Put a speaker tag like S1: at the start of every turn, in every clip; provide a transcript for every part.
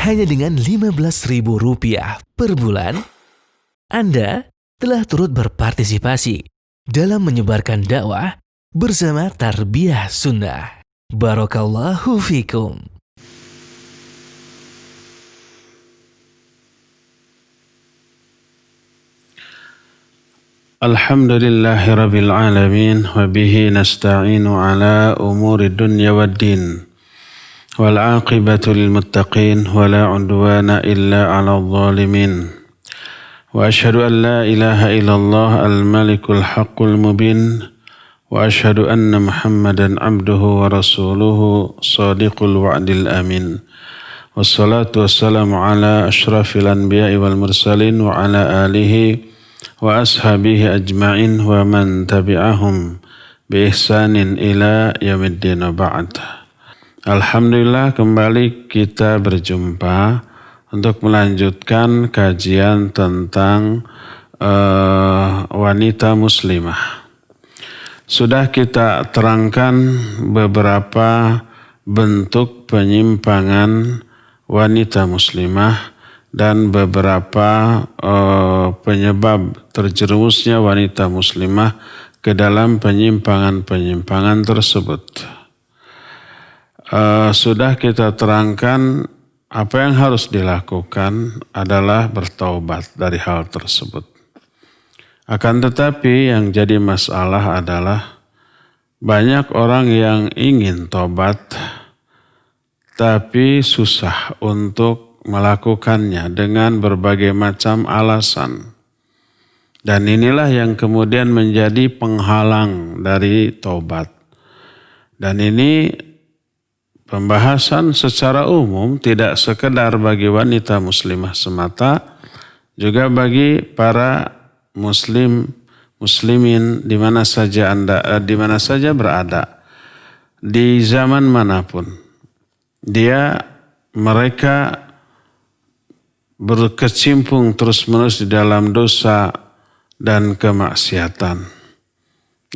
S1: hanya dengan Rp15.000 per bulan, Anda telah turut berpartisipasi dalam menyebarkan dakwah bersama Tarbiyah Sunnah. Barakallahu fikum.
S2: Alhamdulillahi Rabbil Alamin wa bihi nasta'inu ala umuri dunya wad din wal aqibatu lil muttaqin wa la udwana illa ala zalimin wa ashhadu an la ilaha illallah al malikul haqqul mubin wa ashhadu anna Muhammadan abduhu wa rasuluhu sadiqul wa'dil amin wassalatu wassalamu ala asyrafil anbiya'i wal mursalin wa ala alihi wa ashabihi ajma'in wa man tabi'ahum bi ihsanin ila yaumiddin ba'd. Alhamdulillah kembali kita berjumpa untuk melanjutkan kajian tentang wanita muslimah. Sudah kita terangkan beberapa bentuk penyimpangan wanita muslimah dan beberapa penyebab terjerumusnya wanita muslimah ke dalam penyimpangan-penyimpangan tersebut. Sudah kita terangkan apa yang harus dilakukan adalah bertaubat dari hal tersebut. Akan tetapi yang jadi masalah adalah banyak orang yang ingin taubat tapi susah untuk melakukannya dengan berbagai macam alasan. Dan inilah yang kemudian menjadi penghalang dari taubat. Dan ini pembahasan secara umum tidak sekedar bagi wanita muslimah semata, juga bagi para muslimin di mana saja berada, di zaman manapun. Mereka berkecimpung terus-menerus di dalam dosa dan kemaksiatan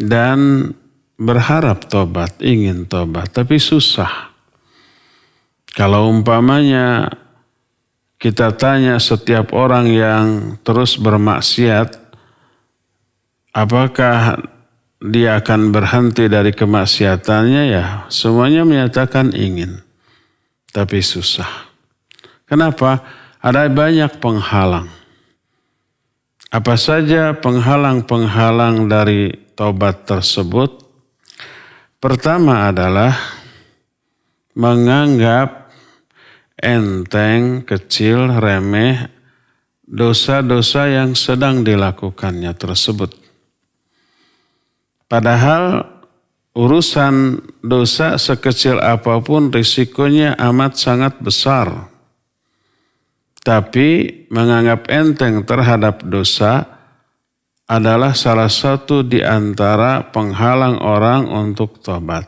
S2: dan berharap tobat, ingin tobat, tapi susah. Kalau umpamanya kita tanya setiap orang yang terus bermaksiat, apakah dia akan berhenti dari kemaksiatannya? Ya, semuanya menyatakan ingin, tapi susah. Kenapa? Ada banyak penghalang. Apa saja penghalang-penghalang dari taubat tersebut? Pertama adalah menganggap enteng, kecil, remeh dosa-dosa yang sedang dilakukannya tersebut. Padahal urusan dosa sekecil apapun risikonya amat sangat besar. Tapi menganggap enteng terhadap dosa adalah salah satu di antara penghalang orang untuk tobat.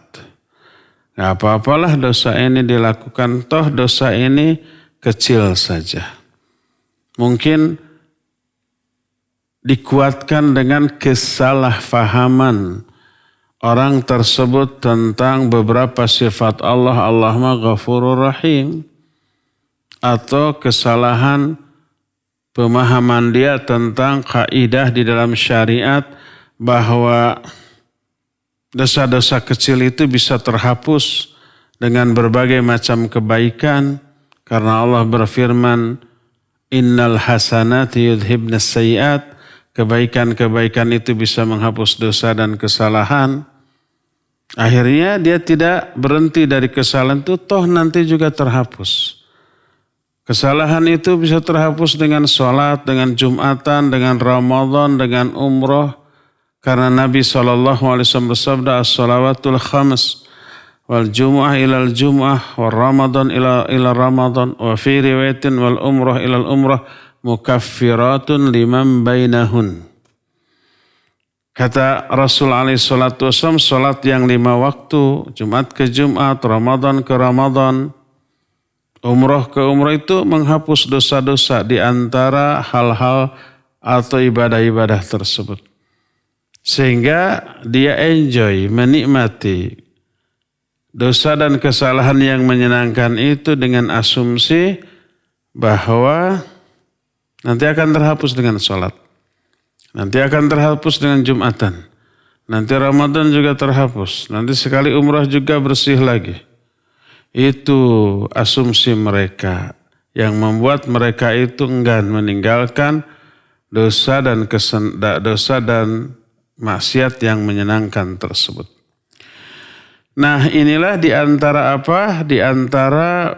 S2: Gak apa-apalah dosa ini dilakukan, toh dosa ini kecil saja. Mungkin dikuatkan dengan kesalahpahaman orang tersebut tentang beberapa sifat Allah. Allah mah Ghafurur Rahim. Atau kesalahan pemahaman dia tentang kaidah di dalam syariat bahwa dosa-dosa kecil itu bisa terhapus dengan berbagai macam kebaikan karena Allah berfirman innal hasanati yudhibnas sayyiat, kebaikan-kebaikan itu bisa menghapus dosa dan kesalahan. Akhirnya dia tidak berhenti dari kesalahan itu, toh nanti juga terhapus. Kesalahan itu bisa terhapus dengan sholat, dengan Jumatan, dengan Ramadan, dengan umroh. Karena Nabi SAW bersabda, as-salawatul khams, wal jum'ah ilal jum'ah, wal Ramadan ila Ramadan, wa fi riwayatin wal umroh ilal umroh, mukaffiratun liman bainahun. Kata Rasul SAW, sholat yang 5 waktu, Jumat ke Jumat, Ramadan ke Ramadan, umroh ke umroh itu menghapus dosa-dosa di antara hal-hal atau ibadah-ibadah tersebut. Sehingga dia enjoy, menikmati dosa dan kesalahan yang menyenangkan itu dengan asumsi bahwa nanti akan terhapus dengan sholat. Nanti akan terhapus dengan Jumatan. Nanti Ramadan juga terhapus. Nanti sekali umrah juga bersih lagi. Itu asumsi mereka yang membuat mereka itu enggan meninggalkan dosa dan maksiat yang menyenangkan tersebut. Nah, inilah di antara apa? Di antara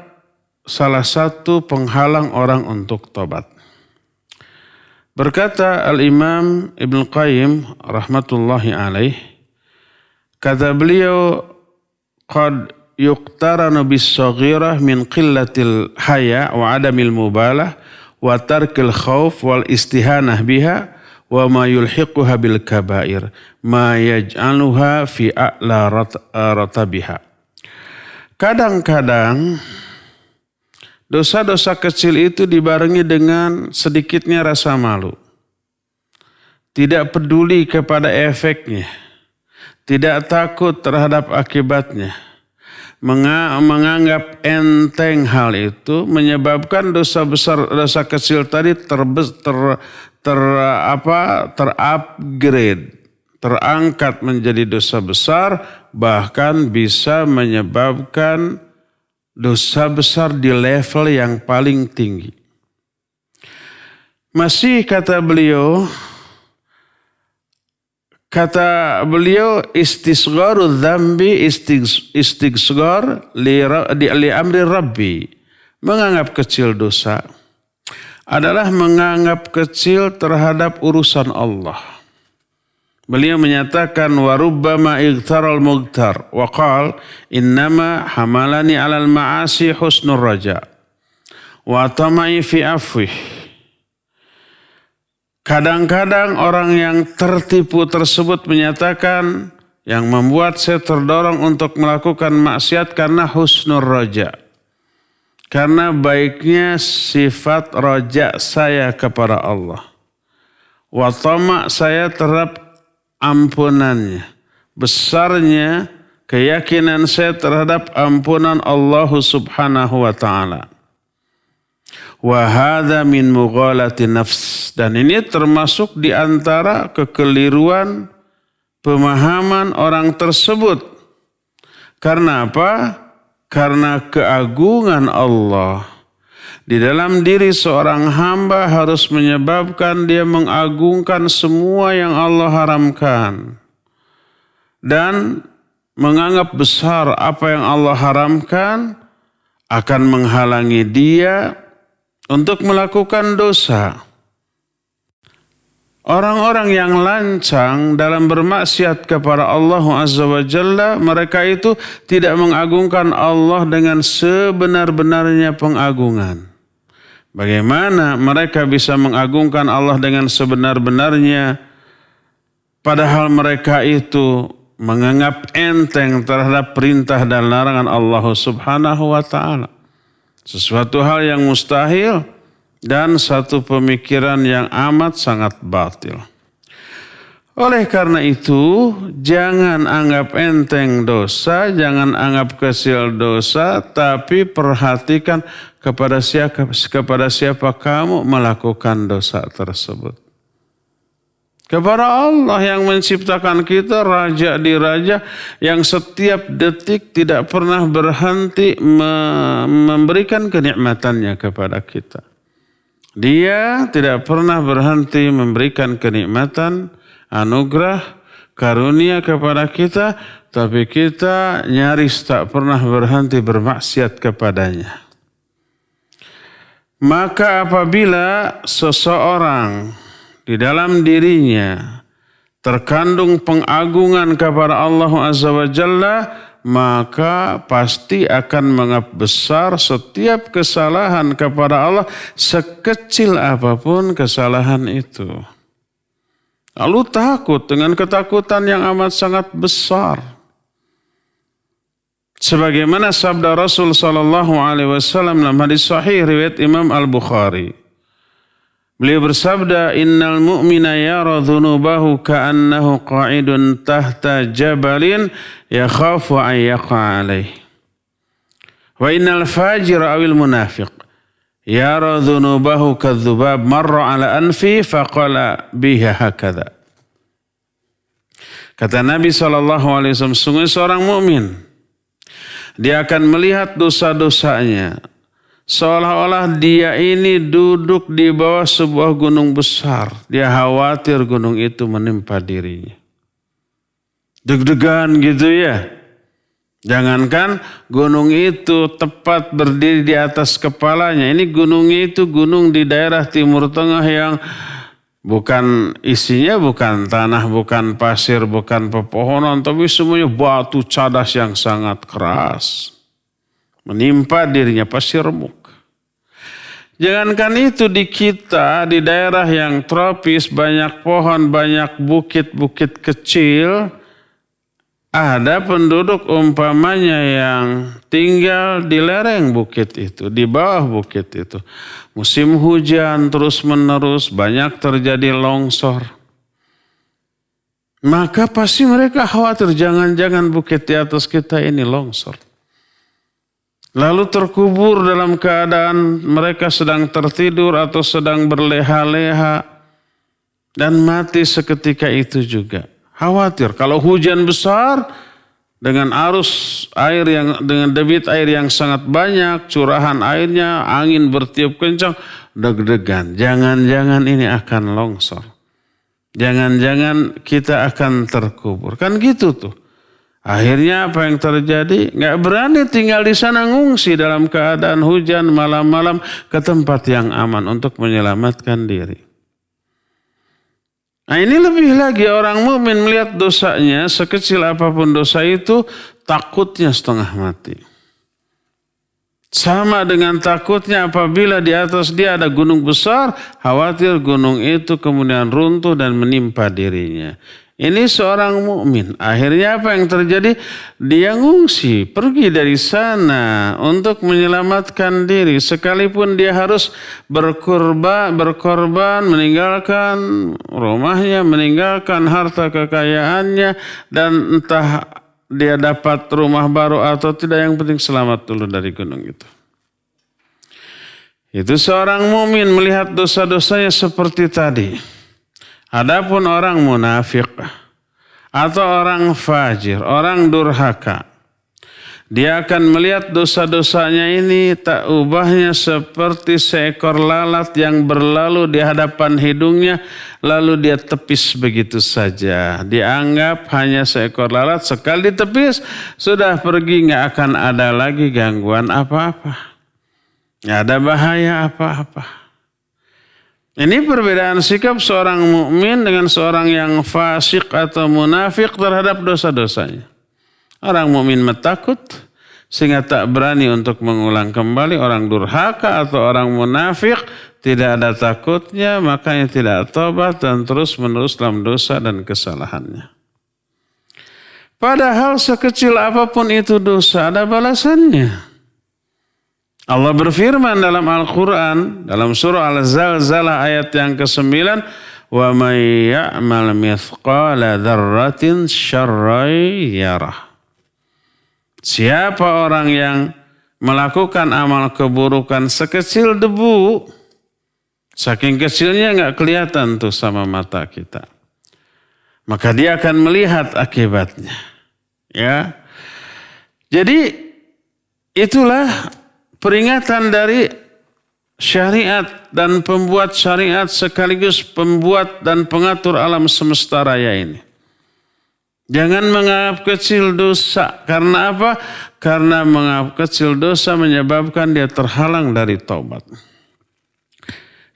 S2: salah satu penghalang orang untuk tobat. Berkata Al-Imam Ibn Qayyim rahmatullahi alaih, kata beliau, qad yuqtaranu bis-saghirah min qillatil haya wa adamil mubalah wa tarkil khauf wal istihanah biha wa ma yulhiquha bil kabair ma yaj'aluha fi a'la ratabiha. Kadang-kadang dosa-dosa kecil itu dibarengi dengan sedikitnya rasa malu. Tidak peduli kepada efeknya. Tidak takut terhadap akibatnya. Menganggap enteng hal itu menyebabkan dosa besar, dosa kecil tadi terupgrade, terangkat menjadi dosa besar, bahkan bisa menyebabkan dosa besar di level yang paling tinggi. Masih kata beliau istisgharu dzambi istighsar li amri rabbi. Menganggap kecil dosa adalah menganggap kecil terhadap urusan Allah. Beliau menyatakan wa rubbama igtaral mughtar wa qala innama hamalani 'alal ma'asi husnur raja wa tama'i fi afwih. Kadang-kadang orang yang tertipu tersebut menyatakan yang membuat saya terdorong untuk melakukan maksiat karena husnur raja. Karena baiknya sifat raja saya kepada Allah. Wa tama' saya terhadap ampunannya, besarnya keyakinan saya terhadap ampunan Allah Subhanahu wa ta'ala. Wa hadza min mughalati nafs, dan ini termasuk di antara kekeliruan pemahaman orang tersebut. Karena apa? Karena keagungan Allah di dalam diri seorang hamba harus menyebabkan dia mengagungkan semua yang Allah haramkan. Dan menganggap besar apa yang Allah haramkan akan menghalangi dia untuk melakukan dosa. Orang-orang yang lancang dalam bermaksiat kepada Allah Azza wa Jalla, mereka itu tidak mengagungkan Allah dengan sebenar-benarnya pengagungan. Bagaimana mereka bisa mengagungkan Allah dengan sebenar-benarnya padahal mereka itu menganggap enteng terhadap perintah dan larangan Allah Subhanahu wa ta'ala. Sesuatu hal yang mustahil dan satu pemikiran yang amat sangat batil. Oleh karena itu, jangan anggap enteng dosa, jangan anggap kecil dosa, tapi perhatikan kepada siapa kamu melakukan dosa tersebut. Kepada Allah yang menciptakan kita, raja di raja, yang setiap detik tidak pernah berhenti memberikan kenikmatannya kepada kita. Dia tidak pernah berhenti memberikan kenikmatan, anugerah, karunia kepada kita, tapi kita nyaris tak pernah berhenti bermaksiat kepadanya. Maka apabila seseorang di dalam dirinya terkandung pengagungan kepada Allah Azza wa Jalla, maka pasti akan menganggap besar setiap kesalahan kepada Allah, sekecil apapun kesalahan itu. Lalu takut dengan ketakutan yang amat sangat besar. Sebagaimana sabda Rasul sallallahu alaihi wasallam dalam hadis sahih riwayat Imam Al-Bukhari. Beliau bersabda, innal mu'mina yara dhunubahu ka'annahu qa'idun tahta jabalin yakhafu an yaqa alaih. Wa innal fajira awil munafiq yara dhunubahu kadzubab marra ala anfi faqala biha hakadha. Kata Nabi SAW, sungguh seorang mukmin, dia akan melihat dosa-dosanya seolah-olah dia ini duduk di bawah sebuah gunung besar. Dia khawatir gunung itu menimpa dirinya. Deg-degan gitu ya. Jangankan gunung itu tepat berdiri di atas kepalanya. Ini gunungnya itu gunung di daerah Timur Tengah yang bukan isinya bukan tanah, bukan pasir, bukan pepohonan, tapi semuanya batu cadas yang sangat keras. Menimpa dirinya pasti remuk. Jangankan itu di kita, di daerah yang tropis, banyak pohon, banyak bukit-bukit kecil, ada penduduk umpamanya yang tinggal di lereng bukit itu, di bawah bukit itu. Musim hujan terus-menerus, banyak terjadi longsor. Maka pasti mereka khawatir jangan-jangan bukit di atas kita ini longsor. Lalu terkubur dalam keadaan mereka sedang tertidur atau sedang berleha-leha dan mati seketika itu juga. Khawatir kalau hujan besar dengan arus air dengan debit air yang sangat banyak, curahan airnya, angin bertiup kencang, deg-degan. Jangan-jangan ini akan longsor. Jangan-jangan kita akan terkubur. Kan gitu tuh. Akhirnya apa yang terjadi? Nggak berani tinggal di sana, ngungsi dalam keadaan hujan malam-malam ke tempat yang aman untuk menyelamatkan diri. Nah ini lebih lagi orang mukmin melihat dosanya, sekecil apapun dosa itu, takutnya setengah mati. Sama dengan takutnya apabila di atas dia ada gunung besar, khawatir gunung itu kemudian runtuh dan menimpa dirinya. Ini seorang mukmin. Akhirnya apa yang terjadi? Dia ngungsi, pergi dari sana untuk menyelamatkan diri. Sekalipun dia harus berkorban, meninggalkan rumahnya, meninggalkan harta kekayaannya, dan entah dia dapat rumah baru atau tidak, yang penting selamat dulu dari gunung itu. Itu seorang mukmin melihat dosa-dosanya seperti tadi. Adapun orang munafik atau orang fajir, orang durhaka, dia akan melihat dosa-dosanya ini tak ubahnya seperti seekor lalat yang berlalu di hadapan hidungnya, lalu dia tepis begitu saja. Dianggap hanya seekor lalat, sekali ditepis sudah pergi, nggak akan ada lagi gangguan apa-apa, nggak ada bahaya apa-apa. Ini perbedaan sikap seorang mukmin dengan seorang yang fasik atau munafik terhadap dosa-dosanya. Orang mukmin takut sehingga tak berani untuk mengulang kembali. Orang durhaka atau orang munafik tidak ada takutnya, makanya tidak tobat dan terus-menerus dalam dosa dan kesalahannya. Padahal sekecil apapun itu dosa ada balasannya. Allah berfirman dalam Al-Quran, dalam surah Al-Zalzalah ayat yang ke-9, wa may ya'mal mithqala dzarratin syarran yarah. Siapa orang yang melakukan amal keburukan sekecil debu, saking kecilnya nggak kelihatan tuh sama mata kita, maka dia akan melihat akibatnya. Ya, jadi itulah peringatan dari syariat dan pembuat syariat sekaligus pembuat dan pengatur alam semesta raya ini. Jangan menganggap kecil dosa. Karena apa? Karena menganggap kecil dosa menyebabkan dia terhalang dari taubat.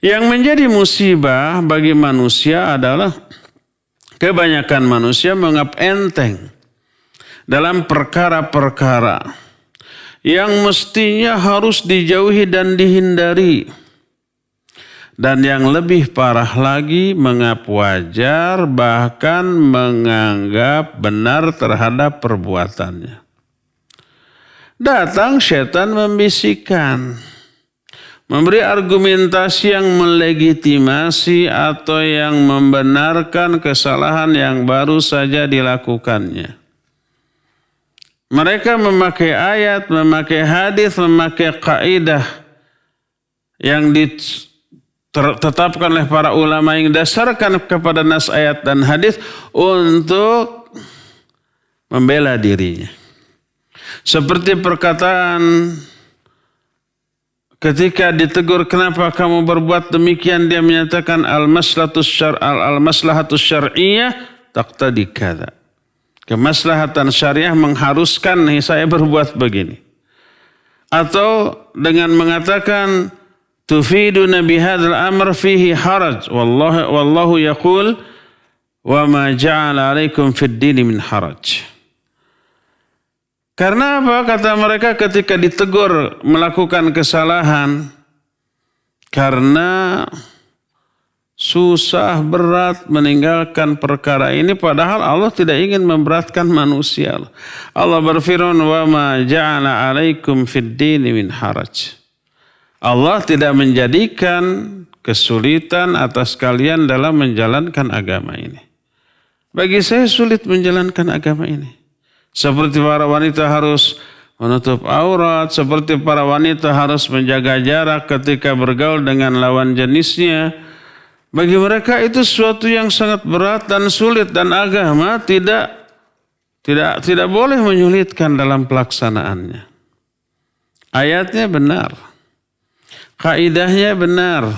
S2: Yang menjadi musibah bagi manusia adalah kebanyakan manusia menganggap enteng dalam perkara-perkara yang mestinya harus dijauhi dan dihindari. Dan yang lebih parah lagi, menganggap wajar bahkan menganggap benar terhadap perbuatannya. Datang setan membisikkan, memberi argumentasi yang melegitimasi atau yang membenarkan kesalahan yang baru saja dilakukannya. Mereka memakai ayat, memakai hadis, memakai kaidah yang ditetapkan oleh para ulama yang dasarkan kepada nas ayat dan hadis untuk membela dirinya. Seperti perkataan ketika ditegur, kenapa kamu berbuat demikian, dia menyatakan al-maslahatus syar'iyyah taqtadi kadza. Kemaslahatan syariah mengharuskan saya berbuat begini. Atau dengan mengatakan tufiduna bihadzal amr fihi haraj wallahu yaqul wa ma ja'ala 'alaikum fid dini min haraj. Karena apa? Kata mereka ketika ditegur melakukan kesalahan, karena susah berat meninggalkan perkara ini, padahal Allah tidak ingin memberatkan manusia. Allah berfirman, wa ma ja'ala 'alaikum fid dini min haraj. Allah tidak menjadikan kesulitan atas kalian dalam menjalankan agama ini. Bagi saya sulit menjalankan agama ini. Seperti para wanita harus menutup aurat, seperti para wanita harus menjaga jarak ketika bergaul dengan lawan jenisnya. Bagi mereka itu sesuatu yang sangat berat dan sulit, dan agama tidak boleh menyulitkan dalam pelaksanaannya. Ayatnya benar, kaidahnya benar,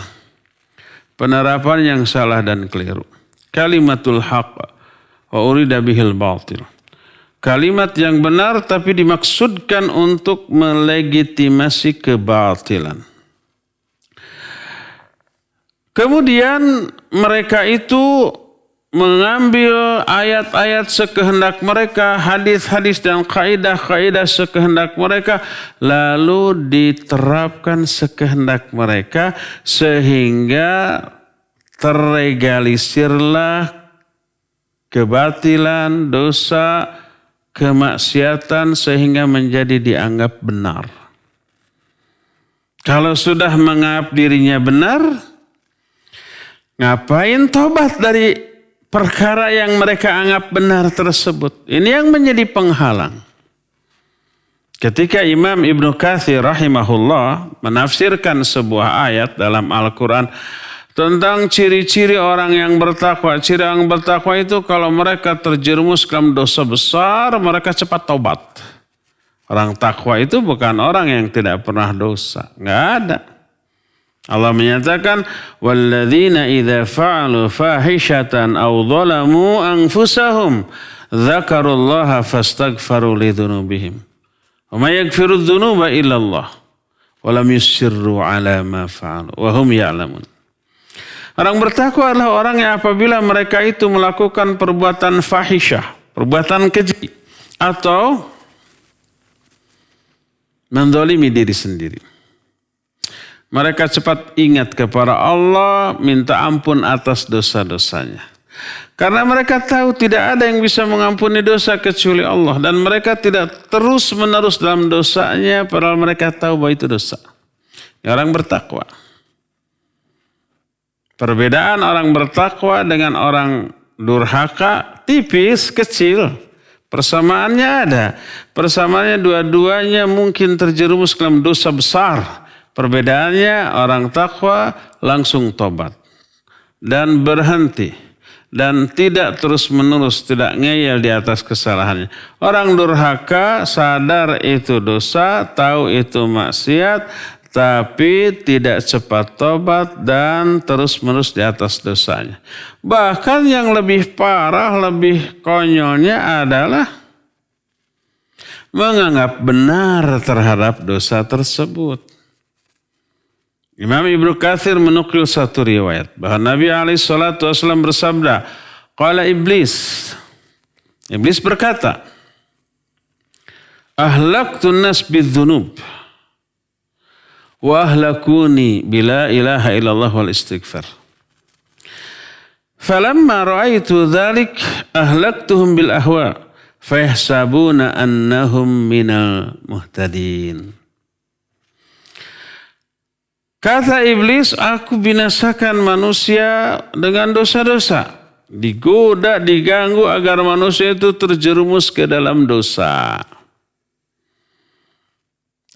S2: penerapan yang salah dan keliru. Kalimatul haqq wa urida bihil batil. Kalimat yang benar tapi dimaksudkan untuk melegitimasi kebatilan. Kemudian mereka itu mengambil ayat-ayat sekehendak mereka, hadis-hadis dan kaidah-kaidah sekehendak mereka, lalu diterapkan sekehendak mereka sehingga terlegalisirlah kebatilan, dosa, kemaksiatan sehingga menjadi dianggap benar. Kalau sudah menganggap dirinya benar, ngapain tobat dari perkara yang mereka anggap benar tersebut? Ini yang menjadi penghalang. Ketika Imam Ibnu Katsir rahimahullah menafsirkan sebuah ayat dalam Al-Quran tentang ciri-ciri orang yang bertakwa. Ciri orang bertakwa itu kalau mereka terjerumus dalam dosa besar, mereka cepat tobat. Orang takwa itu bukan orang yang tidak pernah dosa. Enggak ada. Allah menyatakan, وَالَّذِينَ إِذَا فَعَلُوا فَاحِشَةً أَوْ ظَلَمُوا أَنفُسَهُمْ ذَكَرُوا اللَّهَ فَاسْتَغْفَرُوا لِذُنُوبِهِمْ وَمَا يَغْفِرُ الذُّنُوبَ إِلَّا اللَّهُ وَلَمْ يُصِرُّوا عَلَى مَا فَعَلُوا وَهُمْ يَعْلَمُونَ. Orang bertakwa adalah orang yang apabila mereka itu melakukan perbuatan fahisyah, perbuatan keji, atau menzalimi diri sendiri, mereka cepat ingat kepada Allah, minta ampun atas dosa-dosanya. Karena mereka tahu tidak ada yang bisa mengampuni dosa kecuali Allah, dan mereka tidak terus-menerus dalam dosanya padahal mereka tahu bahwa itu dosa. Orang bertakwa. Perbedaan orang bertakwa dengan orang durhaka tipis, kecil. Persamaannya ada. Persamaannya dua-duanya mungkin terjerumus dalam dosa besar. Perbedaannya orang takwa langsung tobat dan berhenti dan tidak terus-menerus, tidak ngeyel di atas kesalahannya. Orang durhaka sadar itu dosa, tahu itu maksiat, tapi tidak cepat tobat dan terus-menerus di atas dosanya. Bahkan yang lebih parah, lebih konyolnya adalah menganggap benar terhadap dosa tersebut. Imam Ibnu Katsir menukil satu riwayat bahwa Nabi SAW bersabda, qala Iblis berkata, ahlaqtun nas bidzunub wa ahlakuni bila ilaha illallah wal istighfar. Falamma ra'aitu dzalik ahlaktuhum bil ahwa fayahsabuna annahum minal muhtadin. Kata Iblis, aku binasakan manusia dengan dosa-dosa. Digoda, diganggu agar manusia itu terjerumus ke dalam dosa.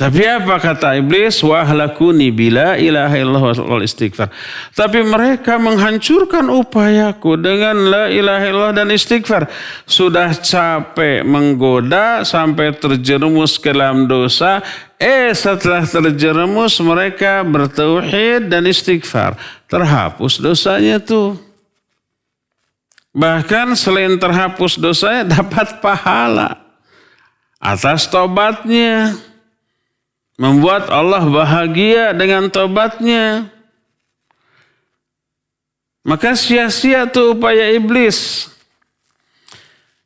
S2: Tapi apa kata iblis? Wa ahlakuni bila ilaha illallah wal istighfar. Tapi mereka menghancurkan upayaku dengan la ilaha illallah dan istighfar. Sudah capek menggoda sampai terjerumus ke dalam dosa. Setelah terjerumus mereka bertauhid dan istighfar. Terhapus dosanya tuh. Bahkan selain terhapus dosanya dapat pahala atas tobatnya. Membuat Allah bahagia dengan tobatnya. Maka sia-sia tuh upaya iblis.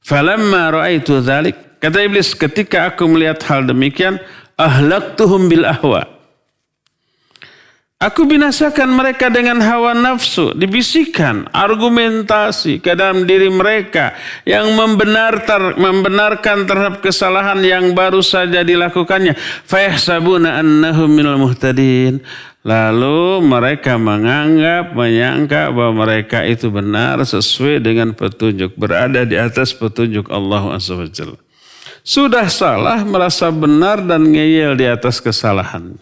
S2: Falamma ra'aitu dzalik, kata iblis, ketika aku melihat hal demikian, ahlaktuhum bil ahwa. Aku binasakan mereka dengan hawa nafsu, dibisikkan argumentasi ke dalam diri mereka yang membenarkan terhadap kesalahan yang baru saja dilakukannya. Fayahsabuna annahum minal muhtadin. Lalu mereka menyangka bahwa mereka itu benar sesuai dengan petunjuk, berada di atas petunjuk Allah Azza wa Jalla. Sudah salah merasa benar dan ngeyel di atas kesalahan.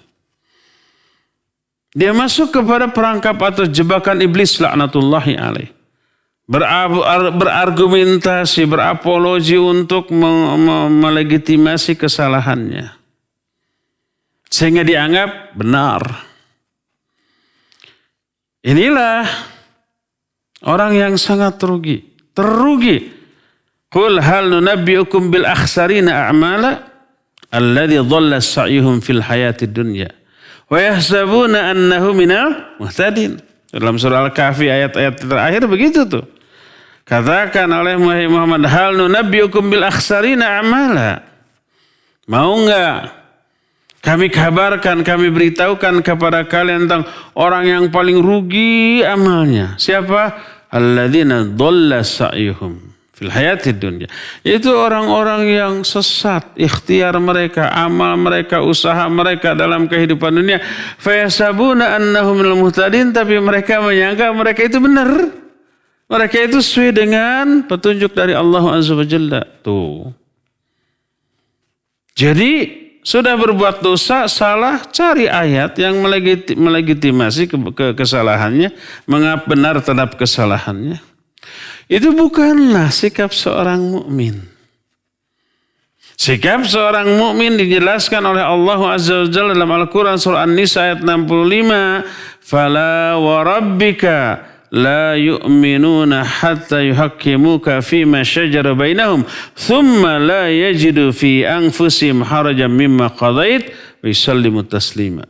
S2: Dia masuk kepada perangkap atau jebakan iblis laknatullahi alaih. Berargumentasi, berapologi untuk melegitimasi kesalahannya. Sehingga dianggap benar. Inilah orang yang sangat terugi. Qul hal nunabbi'ukum bil akhsarina a'mala alladhi dhalla sa'yuhum fil hayatid dunya. Wa yahsabuna annahu minal muhtadin. Dalam surah Al-Kahfi ayat-ayat terakhir begitu tuh. Katakan oleh Muhammad, hal nunabbiukum bil akhsarina amala. Mau enggak kami kabarkan, kami beritahukan kepada kalian tentang orang yang paling rugi amalnya. Siapa? Alladzina dhalla sa'yuhum fil hayatid dunya. Itu orang-orang yang sesat ikhtiar mereka, amal mereka, usaha mereka dalam kehidupan dunia. Fayasabuna annahum minal muhtadin, tapi mereka menyangka mereka itu benar. Mereka itu sesuai dengan petunjuk dari Allah Azza wa Jalla. Tuh. Jadi sudah berbuat dosa, salah, cari ayat yang melegitimasi kesalahannya, mengapa benar terhadap kesalahannya. Itu bukanlah sikap seorang mukmin. Sikap seorang mukmin dijelaskan oleh Allah Azza wa Jalla dalam Al-Quran surah An-Nisa ayat 65. Fala wa rabbika la yu'minuna hatta yuhakkimuka fima syajara bainahum thumma la yajidu fi anfusihim harajan mimma qadait wa yusallimu taslima.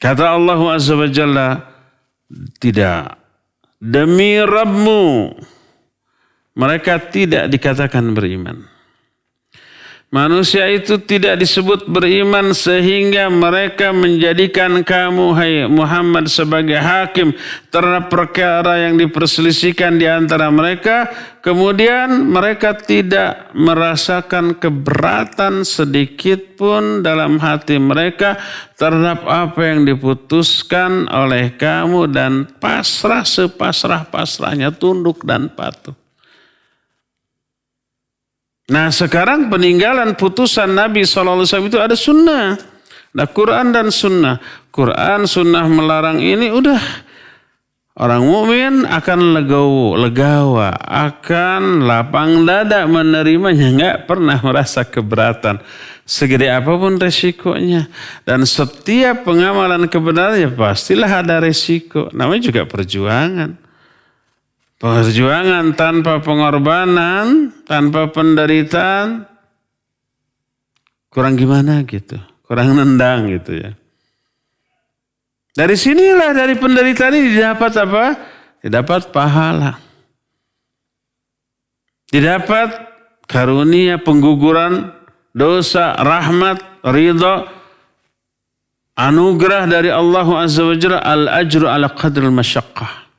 S2: Kata Allah Azza wa Jalla, tidak. Demi Rabbmu, mereka tidak dikatakan beriman. Manusia itu tidak disebut beriman sehingga mereka menjadikan kamu, hai Muhammad, sebagai hakim terhadap perkara yang diperselisihkan di antara mereka. Kemudian mereka tidak merasakan keberatan sedikit pun dalam hati mereka terhadap apa yang diputuskan oleh kamu dan pasrah sepasrah-pasrahnya, tunduk dan patuh. Nah sekarang peninggalan putusan Nabi SAW itu ada sunnah. Ada Quran dan sunnah. Quran sunnah melarang ini udah. Orang mukmin akan legawa, akan lapang dada menerimanya, nggak pernah merasa keberatan segede apapun resikonya. Dan setiap pengamalan kebenaran ya pastilah ada resiko. Namanya juga perjuangan. Perjuangan tanpa pengorbanan, tanpa penderitaan, kurang gimana gitu, kurang nendang gitu ya. Dari sinilah, dari penderitaan ini didapat apa? Didapat pahala. Didapat karunia, pengguguran dosa, rahmat, ridha, anugerah dari Allah Azza wa Jalla, al-ajru ala qadril masyaqqah.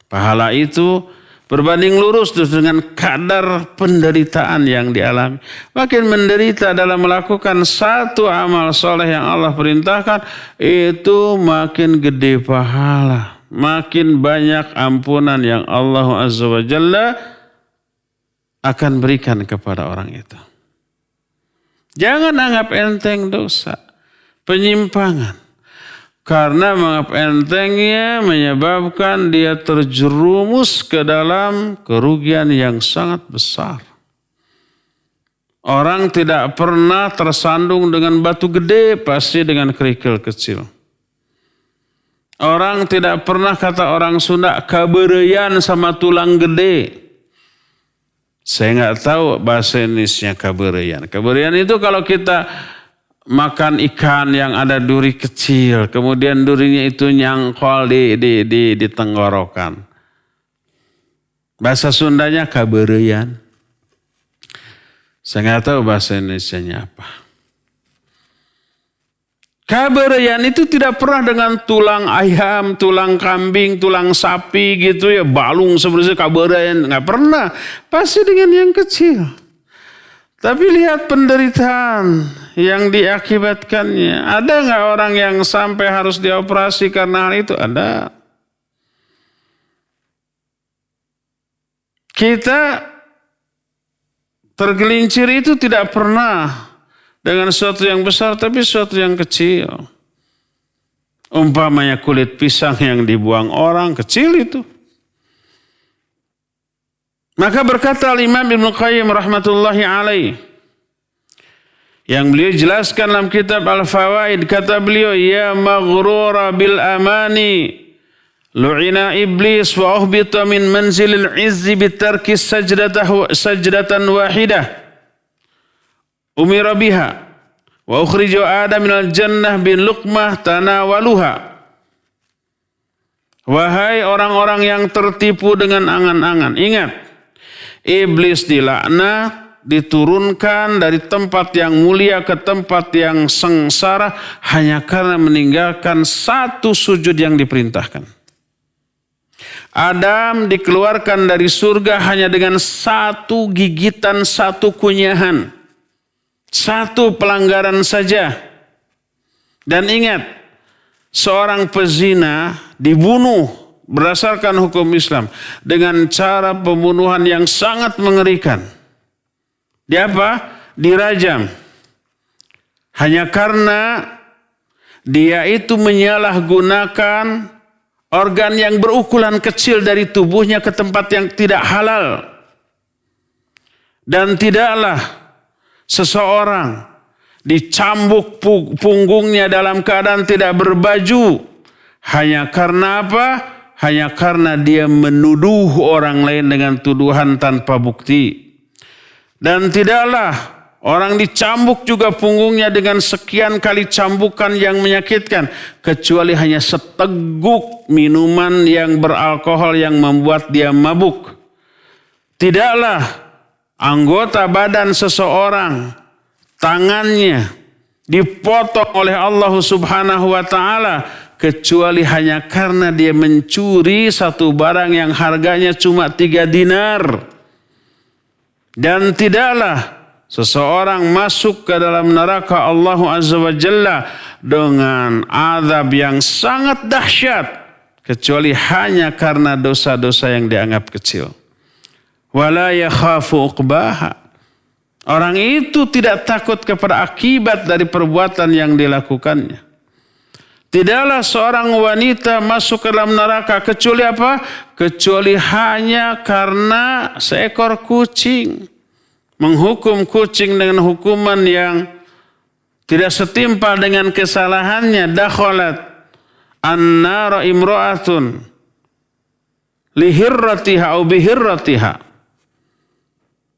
S2: Pahala itu berbanding lurus dengan kadar penderitaan yang dialami. Makin menderita dalam melakukan satu amal soleh yang Allah perintahkan, itu makin gede pahala. Makin banyak ampunan yang Allah Azza wa Jalla akan berikan kepada orang itu. Jangan anggap enteng dosa, penyimpangan. Karena menganggap entengnya menyebabkan dia terjerumus ke dalam kerugian yang sangat besar. Orang tidak pernah tersandung dengan batu gede, pasti dengan kerikil kecil. Orang tidak pernah, kata orang Sunda, kabereyan sama tulang gede. Saya nggak tahu bahasa Indonesia kabereyan. Kabereyan itu kalau kita makan ikan yang ada duri kecil, kemudian durinya itu nyangkol di tenggorokan. Bahasa Sundanya kabereyan. Saya nggak tahu bahasa Indonesianya apa. Kabereyan itu tidak pernah dengan tulang ayam, tulang kambing, tulang sapi gitu ya, balung seperti kabereyan, nggak pernah. Pasti dengan yang kecil. Tapi lihat penderitaan yang diakibatkannya. Ada nggak orang yang sampai harus dioperasi karena hal itu? Ada. Kita tergelincir itu tidak pernah dengan sesuatu yang besar, tapi sesuatu yang kecil. Umpamanya kulit pisang yang dibuang orang, kecil itu. Maka berkata Imam Ibnu Qayyim rahmatullahi alaih, yang beliau jelaskan dalam kitab Al-Fawaid, kata beliau, ya maghrura bil amani, lu'ina iblis wa uhbita min manzilil izzi bitarki sajdatan wahidah, umira biha, wa ukhriju Adam minal jannah bin luqmah tanawaluha. Wahai orang-orang yang tertipu dengan angan-angan, ingat, iblis dilaknat, diturunkan dari tempat yang mulia ke tempat yang sengsara hanya karena meninggalkan satu sujud yang diperintahkan. Adam dikeluarkan dari surga hanya dengan satu gigitan, satu kunyahan, satu pelanggaran saja. Dan ingat, seorang pezina dibunuh berdasarkan hukum Islam dengan cara pembunuhan yang sangat mengerikan. Dia apa? Dirajam. Hanya karena dia itu menyalahgunakan organ yang berukuran kecil dari tubuhnya ke tempat yang tidak halal. Dan tidaklah seseorang dicambuk punggungnya dalam keadaan tidak berbaju. Hanya karena apa? Hanya karena dia menuduh orang lain dengan tuduhan tanpa bukti. Dan tidaklah orang dicambuk juga punggungnya dengan sekian kali cambukan yang menyakitkan, kecuali hanya seteguk minuman yang beralkohol yang membuat dia mabuk. Tidaklah anggota badan seseorang, tangannya dipotong oleh Allah Subhanahu wa Ta'ala, kecuali hanya karena dia mencuri satu barang yang harganya cuma 3 dinar. Dan tidaklah seseorang masuk ke dalam neraka Allah Azza wa Jalla dengan azab yang sangat dahsyat, kecuali hanya karena dosa-dosa yang dianggap kecil. Wala yakhafu uqbaha. Orang itu tidak takut kepada akibat dari perbuatan yang dilakukannya. Tidaklah seorang wanita masuk ke dalam neraka kecuali apa? Kecuali hanya karena seekor kucing. Menghukum kucing dengan hukuman yang tidak setimpal dengan kesalahannya. Dakhalat an-nara imra'atun lihirratiha au bihirratiha.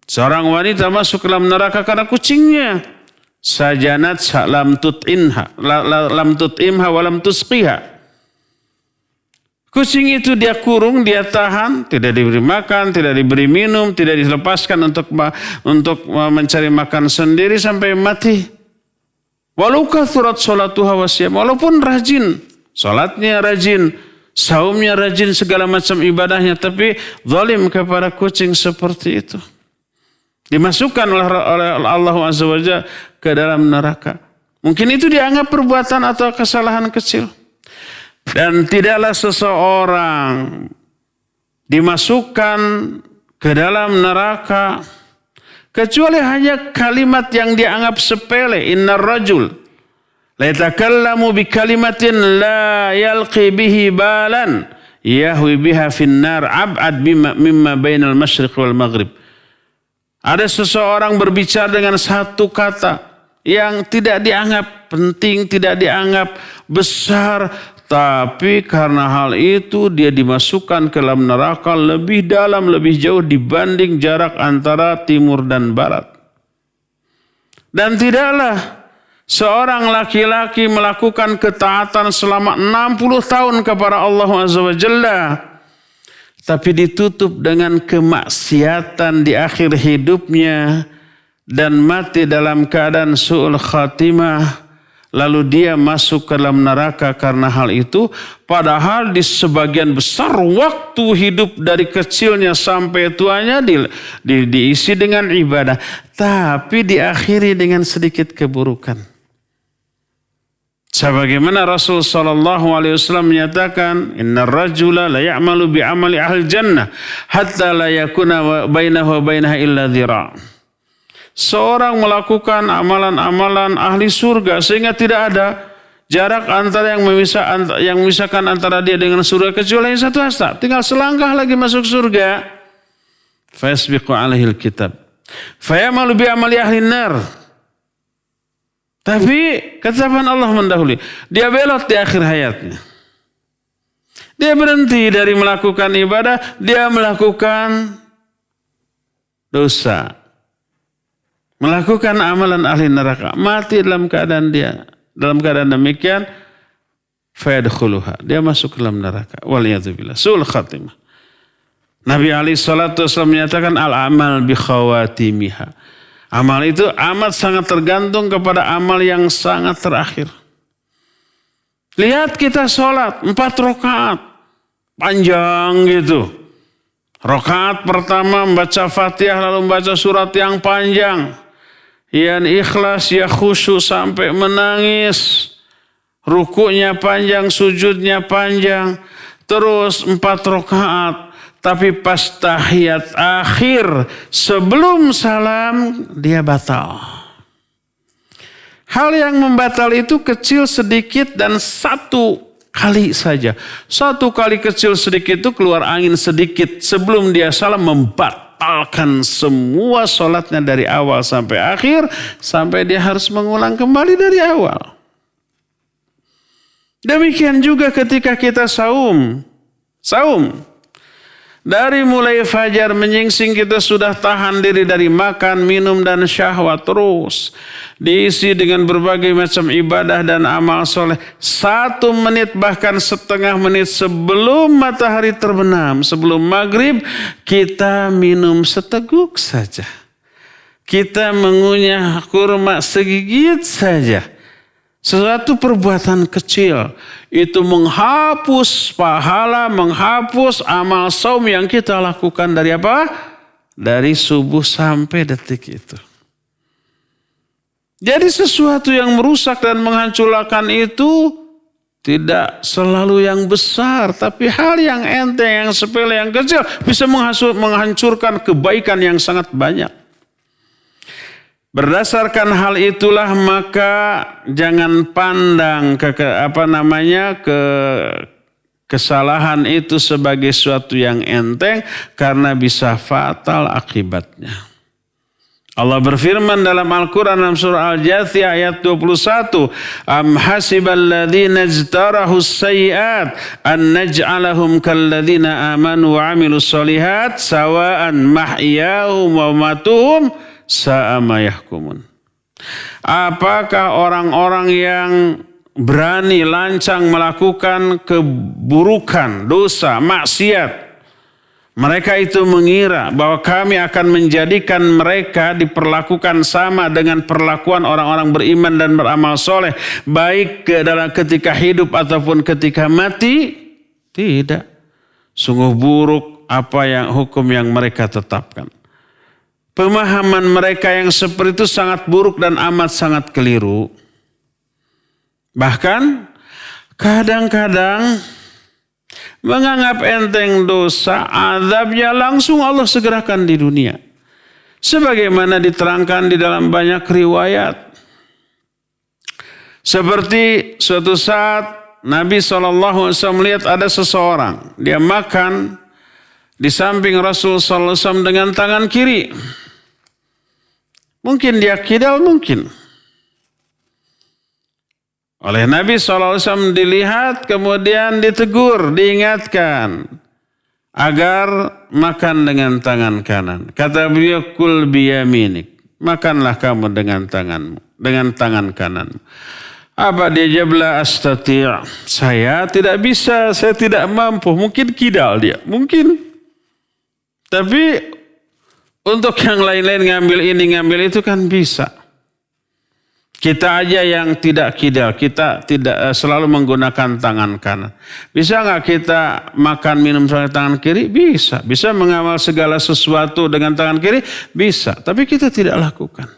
S2: Seorang wanita masuk ke dalam neraka karena kucingnya. Sajanat lam tut'imha wa lam tusqiha. Kucing itu dia kurung, dia tahan, tidak diberi makan, tidak diberi minum, tidak dilepaskan untuk mencari makan sendiri sampai mati. Walau kathurat sholatuha wasiyam, walaupun rajin, salatnya rajin, saumnya rajin, segala macam ibadahnya, tapi zalim kepada kucing seperti itu. Dimasukkan oleh Allah Azza wa Jalla ke dalam neraka. Mungkin itu dianggap perbuatan atau kesalahan kecil. Dan tidaklah seseorang dimasukkan ke dalam neraka Kecuali hanya kalimat yang dianggap sepele. Innar rajul la yatakallamu bi kalimatin la yalqi bihi balan yahwi biha finnar ab'ad mimma bainal masyriq wal maghrib. Ada seseorang berbicara dengan satu kata yang tidak dianggap penting, tidak dianggap besar, tapi karena hal itu dia dimasukkan ke dalam neraka lebih dalam, lebih jauh dibanding jarak antara timur dan barat. Dan tidaklah seorang laki-laki melakukan ketaatan selama 60 tahun kepada Allah Azza wa Jalla, tapi ditutup dengan kemaksiatan di akhir hidupnya dan mati dalam keadaan su'ul khatimah, lalu dia masuk ke dalam neraka karena hal itu, padahal di sebagian besar waktu hidup dari kecilnya sampai tuanya diisi dengan ibadah, tapi diakhiri dengan sedikit keburukan. Sebagaimana Rasul sallallahu alaihi wasallam menyatakan, innar rajula la ya'malu bi amali ahli jannah hatta la yakuna bainahu wa bainaha illa dhira'. Seorang melakukan amalan-amalan ahli surga sehingga tidak ada jarak antara yang memisahkan antara dia dengan surga kecuali satu hasta. Tinggal selangkah lagi masuk surga. Fasbiqu alaihil kitab. Fayamalu bi amali ahli nar. Tapi ketetapan Allah mendahului. Dia belot di akhir hayatnya. Dia berhenti dari melakukan ibadah. Dia melakukan dosa. Melakukan amalan ahli neraka. Mati dalam keadaan dia. Dalam keadaan demikian. Fayadkhuluha. Dia masuk ke dalam neraka. Waliyadzubillah. Su'ul khatimah. Nabi SAW menyatakan al-amal bi khawatimiha. Amal itu amat sangat tergantung kepada amal yang sangat terakhir. Lihat kita sholat 4 rakaat. Panjang gitu. Rakaat pertama membaca Fatihah lalu membaca surat yang panjang. Yang ikhlas, ya khusyuk sampai menangis. Rukuknya panjang, sujudnya panjang. Terus 4 rakaat. Tapi pas tahiyat akhir sebelum salam dia batal. Hal yang membatal itu kecil sedikit dan 1 kali saja. 1 kali kecil sedikit itu keluar angin sedikit sebelum dia salam membatalkan semua sholatnya dari awal sampai akhir. Sampai dia harus mengulang kembali dari awal. Demikian juga ketika kita saum. Dari mulai fajar menyingsing kita sudah tahan diri dari makan, minum dan syahwat terus. Diisi dengan berbagai macam ibadah dan amal soleh. 1 menit bahkan setengah menit sebelum matahari terbenam. Sebelum maghrib kita minum seteguk saja. Kita mengunyah kurma segigit saja. Sesuatu perbuatan kecil itu menghapus pahala, menghapus amal saum yang kita lakukan dari apa? Dari subuh sampai detik itu. Jadi sesuatu yang merusak dan menghancurkan itu tidak selalu yang besar, tapi hal yang enteng, yang sepele, yang kecil bisa menghancurkan kebaikan yang sangat banyak. Berdasarkan hal itulah maka jangan pandang kesalahan itu sebagai sesuatu yang enteng karena bisa fatal akibatnya. Allah berfirman dalam Al-Quran dalam surah Al-Jathiyah ayat 21. Am hasibal ladzina ijtarahu sayyi'at an naj'alahum kalladzina amanu wa 'amilus shalihat sawa'an mahyahum wa mamatuhum sa'a ma yahkumun. Apakah orang-orang yang berani lancang melakukan keburukan, dosa, maksiat, mereka itu mengira bahwa kami akan menjadikan mereka diperlakukan sama dengan perlakuan orang-orang beriman dan beramal soleh, baik ketika hidup ataupun ketika mati? Tidak. Sungguh buruk hukum yang mereka tetapkan. Pemahaman mereka yang seperti itu sangat buruk dan amat sangat keliru. Bahkan kadang-kadang menganggap enteng dosa, azabnya langsung Allah segerakan di dunia. Sebagaimana diterangkan di dalam banyak riwayat. Seperti suatu saat Nabi SAW melihat ada seseorang. Dia makan di samping Rasul SAW dengan tangan kiri. Mungkin dia kidal, mungkin. Oleh Nabi SAW dilihat, kemudian ditegur, diingatkan agar makan dengan tangan kanan. Kata beliau, kul biyaminik. Makanlah kamu dengan tanganmu, dengan tangan kananmu. Apa dia jawab, la astati'. Saya tidak bisa, saya tidak mampu. Mungkin kidal dia, mungkin. Tapi untuk yang lain-lain ngambil ini, ngambil itu kan bisa. Kita aja yang tidak kidal, kita tidak selalu menggunakan tangan kanan. Bisa nggak kita makan minum dengan tangan kiri? Bisa. Bisa mengamal segala sesuatu dengan tangan kiri? Bisa. Tapi kita tidak lakukan.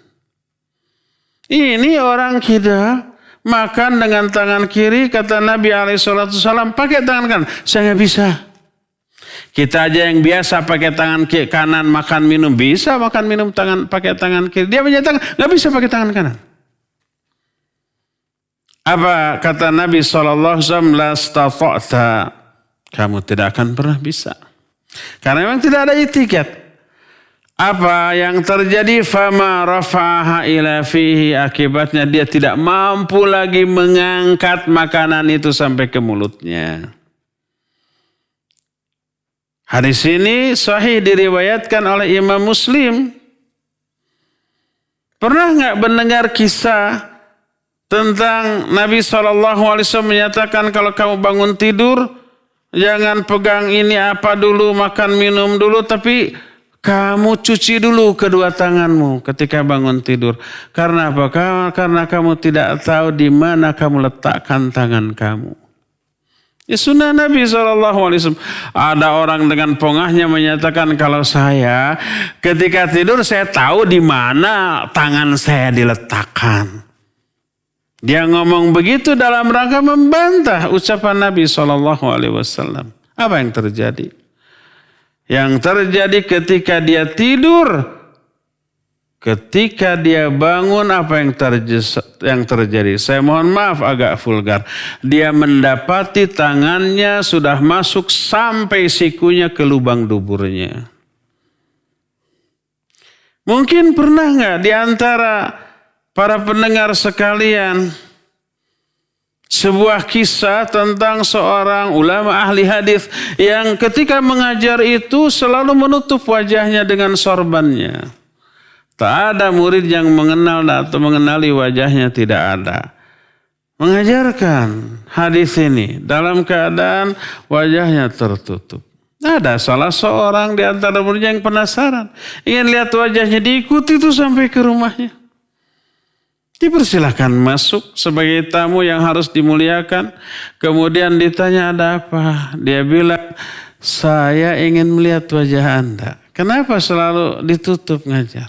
S2: Ini orang kidal makan dengan tangan kiri, kata Nabi SAW, pakai tangan kanan. Saya nggak bisa. Kita aja yang biasa pakai tangan kanan makan minum, bisa makan minum pakai tangan kiri. Dia menyatakan nggak bisa pakai tangan kanan. Apa kata Nabi SAW? La stata'ta. Kamu tidak akan pernah bisa. Karena memang tidak ada itikat. Apa yang terjadi? Fama rafa'aha ila fihi. Akibatnya dia tidak mampu lagi mengangkat makanan itu sampai ke mulutnya. Hadis ini sahih diriwayatkan oleh Imam Muslim. Pernah nggak mendengar kisah tentang Nabi SAW menyatakan kalau kamu bangun tidur, jangan pegang ini apa dulu, makan minum dulu, tapi kamu cuci dulu kedua tanganmu ketika bangun tidur. Karena apa? Karena kamu tidak tahu di mana kamu letakkan tangan kamu. Ya sunnah Nabi SAW. Ada orang dengan pongahnya menyatakan kalau saya ketika tidur saya tahu di mana tangan saya diletakkan. Dia ngomong begitu dalam rangka membantah ucapan Nabi SAW. Apa yang terjadi? Yang terjadi ketika dia tidur, ketika dia bangun, apa yang terjadi? Saya mohon maaf agak vulgar. Dia mendapati tangannya sudah masuk sampai sikunya ke lubang duburnya. Mungkin pernah nggak di antara para pendengar sekalian, sebuah kisah tentang seorang ulama ahli hadis yang ketika mengajar itu selalu menutup wajahnya dengan sorbannya. Tak ada murid yang mengenal atau mengenali wajahnya, tidak ada. Mengajarkan hadis ini dalam keadaan wajahnya tertutup. Ada salah seorang di antara muridnya yang penasaran, ingin lihat wajahnya, diikuti itu sampai ke rumahnya. Dipersilahkan masuk sebagai tamu yang harus dimuliakan. Kemudian ditanya ada apa? Dia bilang, saya ingin melihat wajah Anda. Kenapa selalu ditutup ngajar?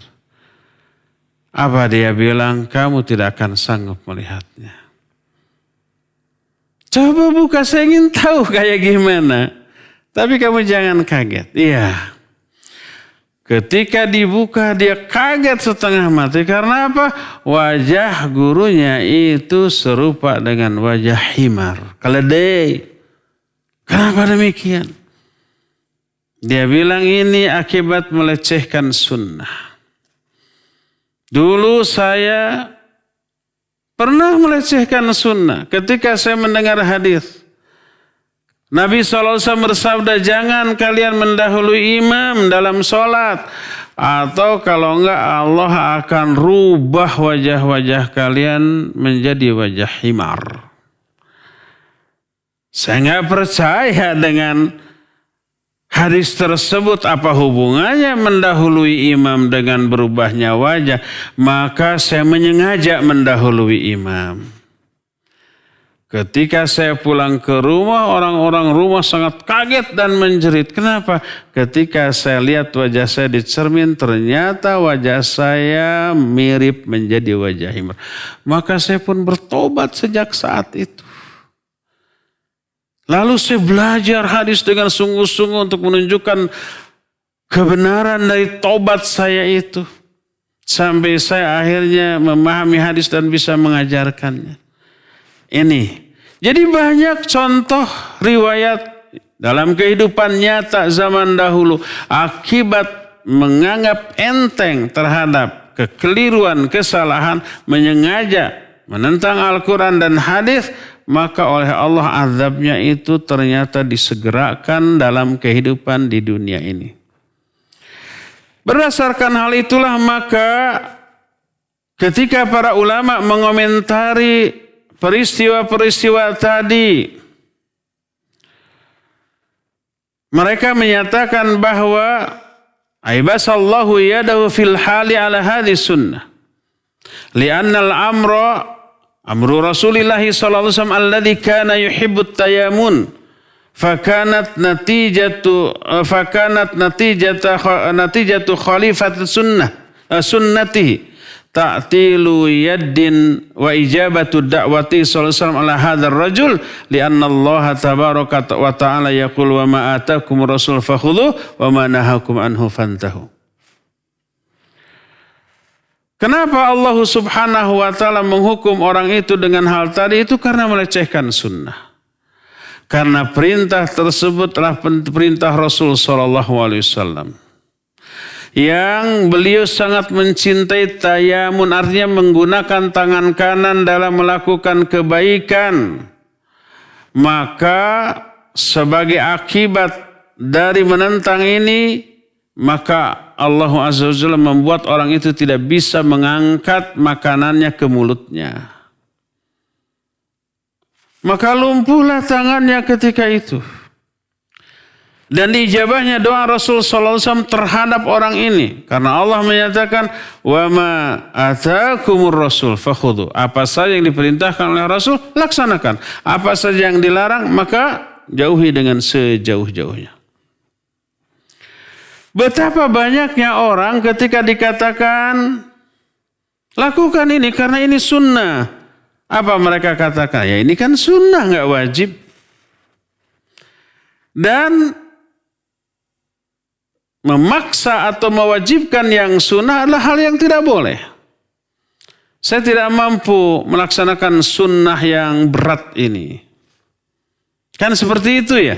S2: Apa dia bilang? Kamu tidak akan sanggup melihatnya. Coba buka, saya ingin tahu kayak gimana. Tapi kamu jangan kaget. Iya. Ketika dibuka dia kaget setengah mati. Karena apa? Wajah gurunya itu serupa dengan wajah himar, keledai. Kenapa demikian? Dia bilang ini akibat melecehkan sunnah. Dulu saya pernah melecehkan sunnah ketika saya mendengar hadis. Nabi SAW bersabda, jangan kalian mendahului imam dalam sholat. Atau kalau enggak Allah akan rubah wajah-wajah kalian menjadi wajah himar. Saya enggak percaya dengan hadis tersebut. Apa hubungannya mendahului imam dengan berubahnya wajah? Maka saya menyengaja mendahului imam. Ketika saya pulang ke rumah, orang-orang rumah sangat kaget dan menjerit. Kenapa? Ketika saya lihat wajah saya di cermin, ternyata wajah saya mirip menjadi wajah himar. Maka saya pun bertobat sejak saat itu. Lalu saya belajar hadis dengan sungguh-sungguh untuk menunjukkan kebenaran dari taubat saya itu. Sampai saya akhirnya memahami hadis dan bisa mengajarkannya. Ini. Jadi banyak contoh riwayat dalam kehidupan nyata zaman dahulu. Akibat menganggap enteng terhadap kekeliruan, kesalahan, menyengaja menentang Al-Quran dan hadis, maka oleh Allah azabnya itu ternyata disegerakan dalam kehidupan di dunia ini. Berdasarkan hal itulah maka ketika para ulama mengomentari peristiwa-peristiwa tadi, mereka menyatakan bahwa aibasallahu yadahu fil hali ala hadis sunnah. Li'anna amru Rasulillah sallallahu alaihi wasallam alladhi kana yuhibbut tayamun. Fakanat natijatu khalifat sunnatihi ta'tilu yaddin wa ijabatu da'wati sallallahu alaihi wasallam ala hadzal rajul li'anna Allah tabaraka wa ta'ala yaqul wa ma atakum rasul fakhudhu wa ma nahakum anhu fantahu. Kenapa Allah subhanahu wa ta'ala menghukum orang itu dengan hal tadi? Itu karena melecehkan sunnah. Karena perintah tersebut adalah perintah Rasul sallallahu alaihi wasallam. Yang beliau sangat mencintai tayamun, artinya menggunakan tangan kanan dalam melakukan kebaikan. Maka sebagai akibat dari menentang ini, maka Allah Azza wa Jalla membuat orang itu tidak bisa mengangkat makanannya ke mulutnya. Maka lumpuhlah tangannya ketika itu. Dan diijabahnya doa Rasul sallallahu alaihi wasallam terhadap orang ini. Karena Allah menyatakan, "Wa ma atakumur rasul fakhudhu." Apa saja yang diperintahkan oleh Rasul, laksanakan. Apa saja yang dilarang, maka jauhi dengan sejauh-jauhnya. Betapa banyaknya orang ketika dikatakan, lakukan ini karena ini sunnah. Apa mereka katakan? Ya ini kan sunnah, nggak wajib. Dan memaksa atau mewajibkan yang sunnah adalah hal yang tidak boleh. Saya tidak mampu melaksanakan sunnah yang berat ini. Kan seperti itu ya.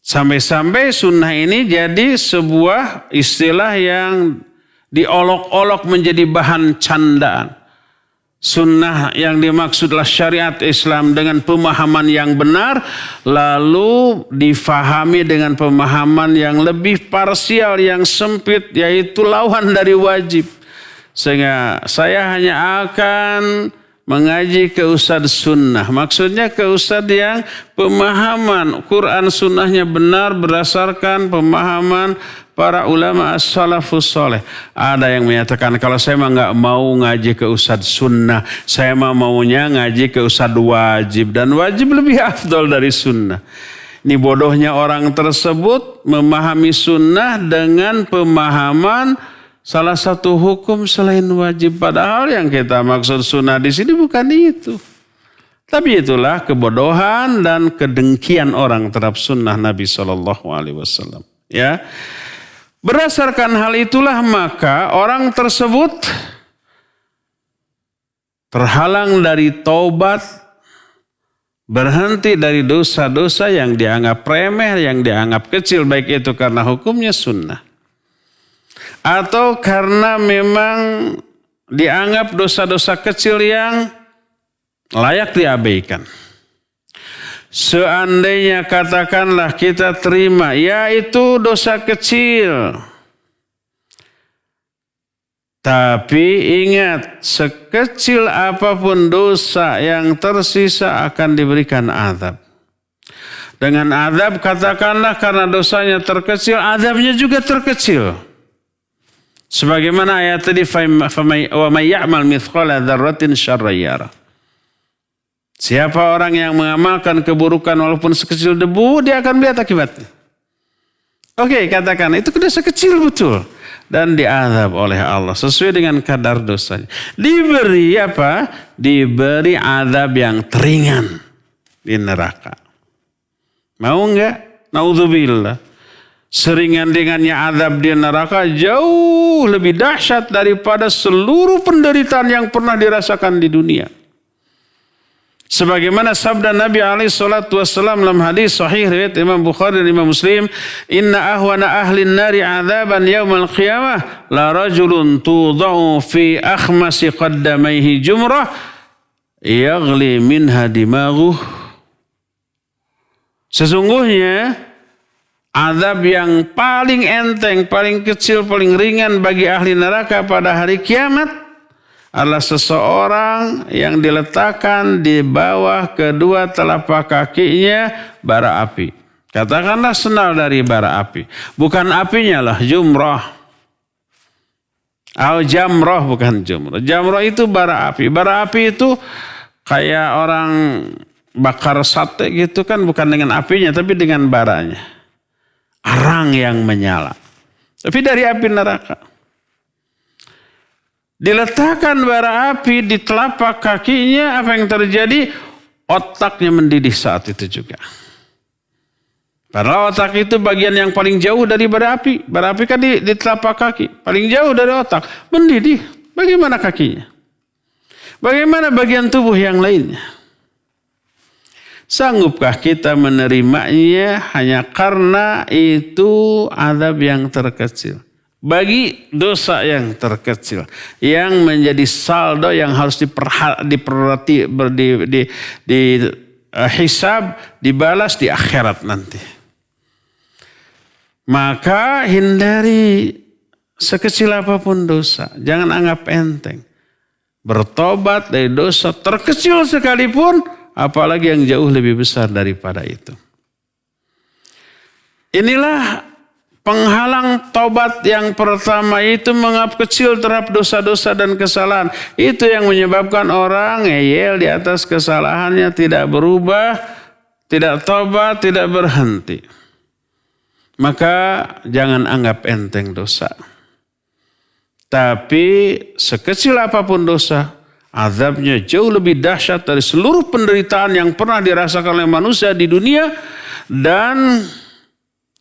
S2: Sampai-sampai sunnah ini jadi sebuah istilah yang diolok-olok menjadi bahan candaan. Sunnah yang dimaksudlah syariat Islam dengan pemahaman yang benar, lalu difahami dengan pemahaman yang lebih parsial, yang sempit, yaitu lawan dari wajib. Sehingga saya hanya akan mengaji ke ustadz sunnah. Maksudnya ke ustadz yang pemahaman Quran sunnahnya benar berdasarkan pemahaman para ulama as-salafus soleh. Ada yang menyatakan kalau saya mah nggak mau ngaji ke ustadz sunnah, saya mah maunya ngaji ke ustadz wajib, dan wajib lebih afdol dari sunnah. Ini bodohnya orang tersebut memahami sunnah dengan pemahaman salah satu hukum selain wajib. Padahal yang kita maksud sunnah di sini bukan itu. Tapi itulah kebodohan dan kedengkian orang terhadap sunnah Nabi SAW. Ya. Berdasarkan hal itulah maka orang tersebut terhalang dari taubat, berhenti dari dosa-dosa yang dianggap remeh, yang dianggap kecil, baik itu karena hukumnya sunnah atau karena memang dianggap dosa-dosa kecil yang layak diabaikan. Seandainya katakanlah kita terima, ya itu dosa kecil. Tapi ingat, sekecil apapun dosa yang tersisa akan diberikan azab. Dengan azab katakanlah karena dosanya terkecil, azabnya juga terkecil. Sebagaimana ayat tadi, wa may ya'mal mithqala dzarratin syarran yarah. Siapa orang yang mengamalkan keburukan walaupun sekecil debu, dia akan melihat akibatnya. Oke, katakan itu dosa kecil betul. Dan diazab oleh Allah sesuai dengan kadar dosanya. Diberi apa? Diberi azab yang teringan di neraka. Mau enggak? Naudzubillah. Seringan-ringannya azab di neraka jauh lebih dahsyat daripada seluruh penderitaan yang pernah dirasakan di dunia. Sebagaimana sabda Nabi SAW dalam hadis sahih riwayat Imam Bukhari dan Imam Muslim, "Inna ahwana ahlin nari azaban yaumal qiyamah la rajulun tudau fi akhmasi qaddamaihi jumrah yaghli minha dimaghuh." Sesungguhnya azab yang paling enteng, paling kecil, paling ringan bagi ahli neraka pada hari kiamat adalah seseorang yang diletakkan di bawah kedua telapak kakinya bara api. Katakanlah senal dari bara api. Bukan apinya lah, jumrah. Jamrah bukan jumrah. Jamrah itu bara api. Bara api itu kayak orang bakar sate gitu kan, bukan dengan apinya tapi dengan baranya. Arang yang menyala. Tapi dari api neraka. Diletakkan bara api di telapak kakinya, apa yang terjadi? Otaknya mendidih saat itu juga. Karena otak itu bagian yang paling jauh dari bara api. Bara api kan di telapak kaki. Paling jauh dari otak. Mendidih. Bagaimana kakinya? Bagaimana bagian tubuh yang lainnya? Sanggupkah kita menerimanya hanya karena itu azab yang terkecil? Bagi dosa yang terkecil, yang menjadi saldo yang harus dihisab, dibalas di akhirat nanti. Maka hindari sekecil apapun dosa, jangan anggap enteng. Bertobat dari dosa terkecil sekalipun, apalagi yang jauh lebih besar daripada itu. Inilah penghalang tobat yang pertama itu menganggap kecil terhadap dosa-dosa dan kesalahan. Itu yang menyebabkan orang ngeyel di atas kesalahannya, tidak berubah, tidak tobat, tidak berhenti. Maka jangan anggap enteng dosa. Tapi sekecil apapun dosa, azabnya jauh lebih dahsyat dari seluruh penderitaan yang pernah dirasakan oleh manusia di dunia, dan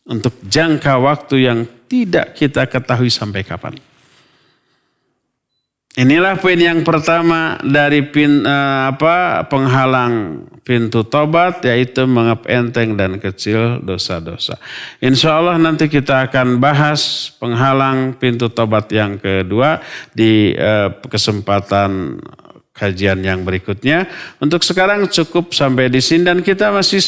S2: untuk jangka waktu yang tidak kita ketahui sampai kapan. Inilah poin yang pertama dari penghalang pintu tobat, yaitu menganggap enteng dan kecil dosa-dosa. Insya Allah nanti kita akan bahas penghalang pintu tobat yang kedua di kesempatan kajian yang berikutnya. Untuk sekarang cukup sampai di sini, dan kita masih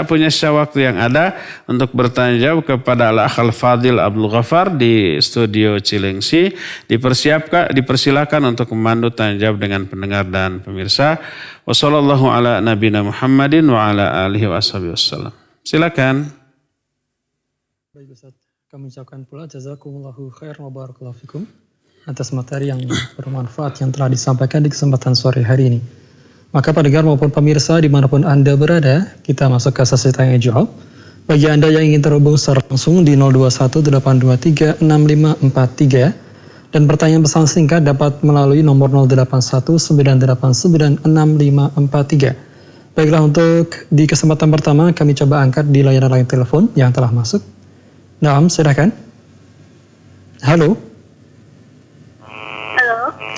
S2: punya sisa waktu yang ada untuk bertanya jawab kepada Al-Akhal Fadil Abdul Ghaffar di studio Cilengsi. Dipersilakan untuk memandu tanya jawab dengan pendengar dan pemirsa. Wassallallahu ala nabiyina Muhammadin wa ala alihi wasallam. Silakan.
S3: Baik Ustaz, kami ucapkan pula jazakumullahu khair wa barakallahu fikum atas materi yang bermanfaat yang telah disampaikan di kesempatan sore hari ini. Maka pendengar maupun pemirsa dimanapun Anda berada, kita masuk ke sesi tanya jawab. Bagi Anda yang ingin terhubung secara langsung di 0218236543 dan pertanyaan pesan singkat dapat melalui nomor 0819896543. Baiklah, untuk di kesempatan pertama kami coba angkat di layanan line telepon yang telah masuk. Naam, silakan. Halo.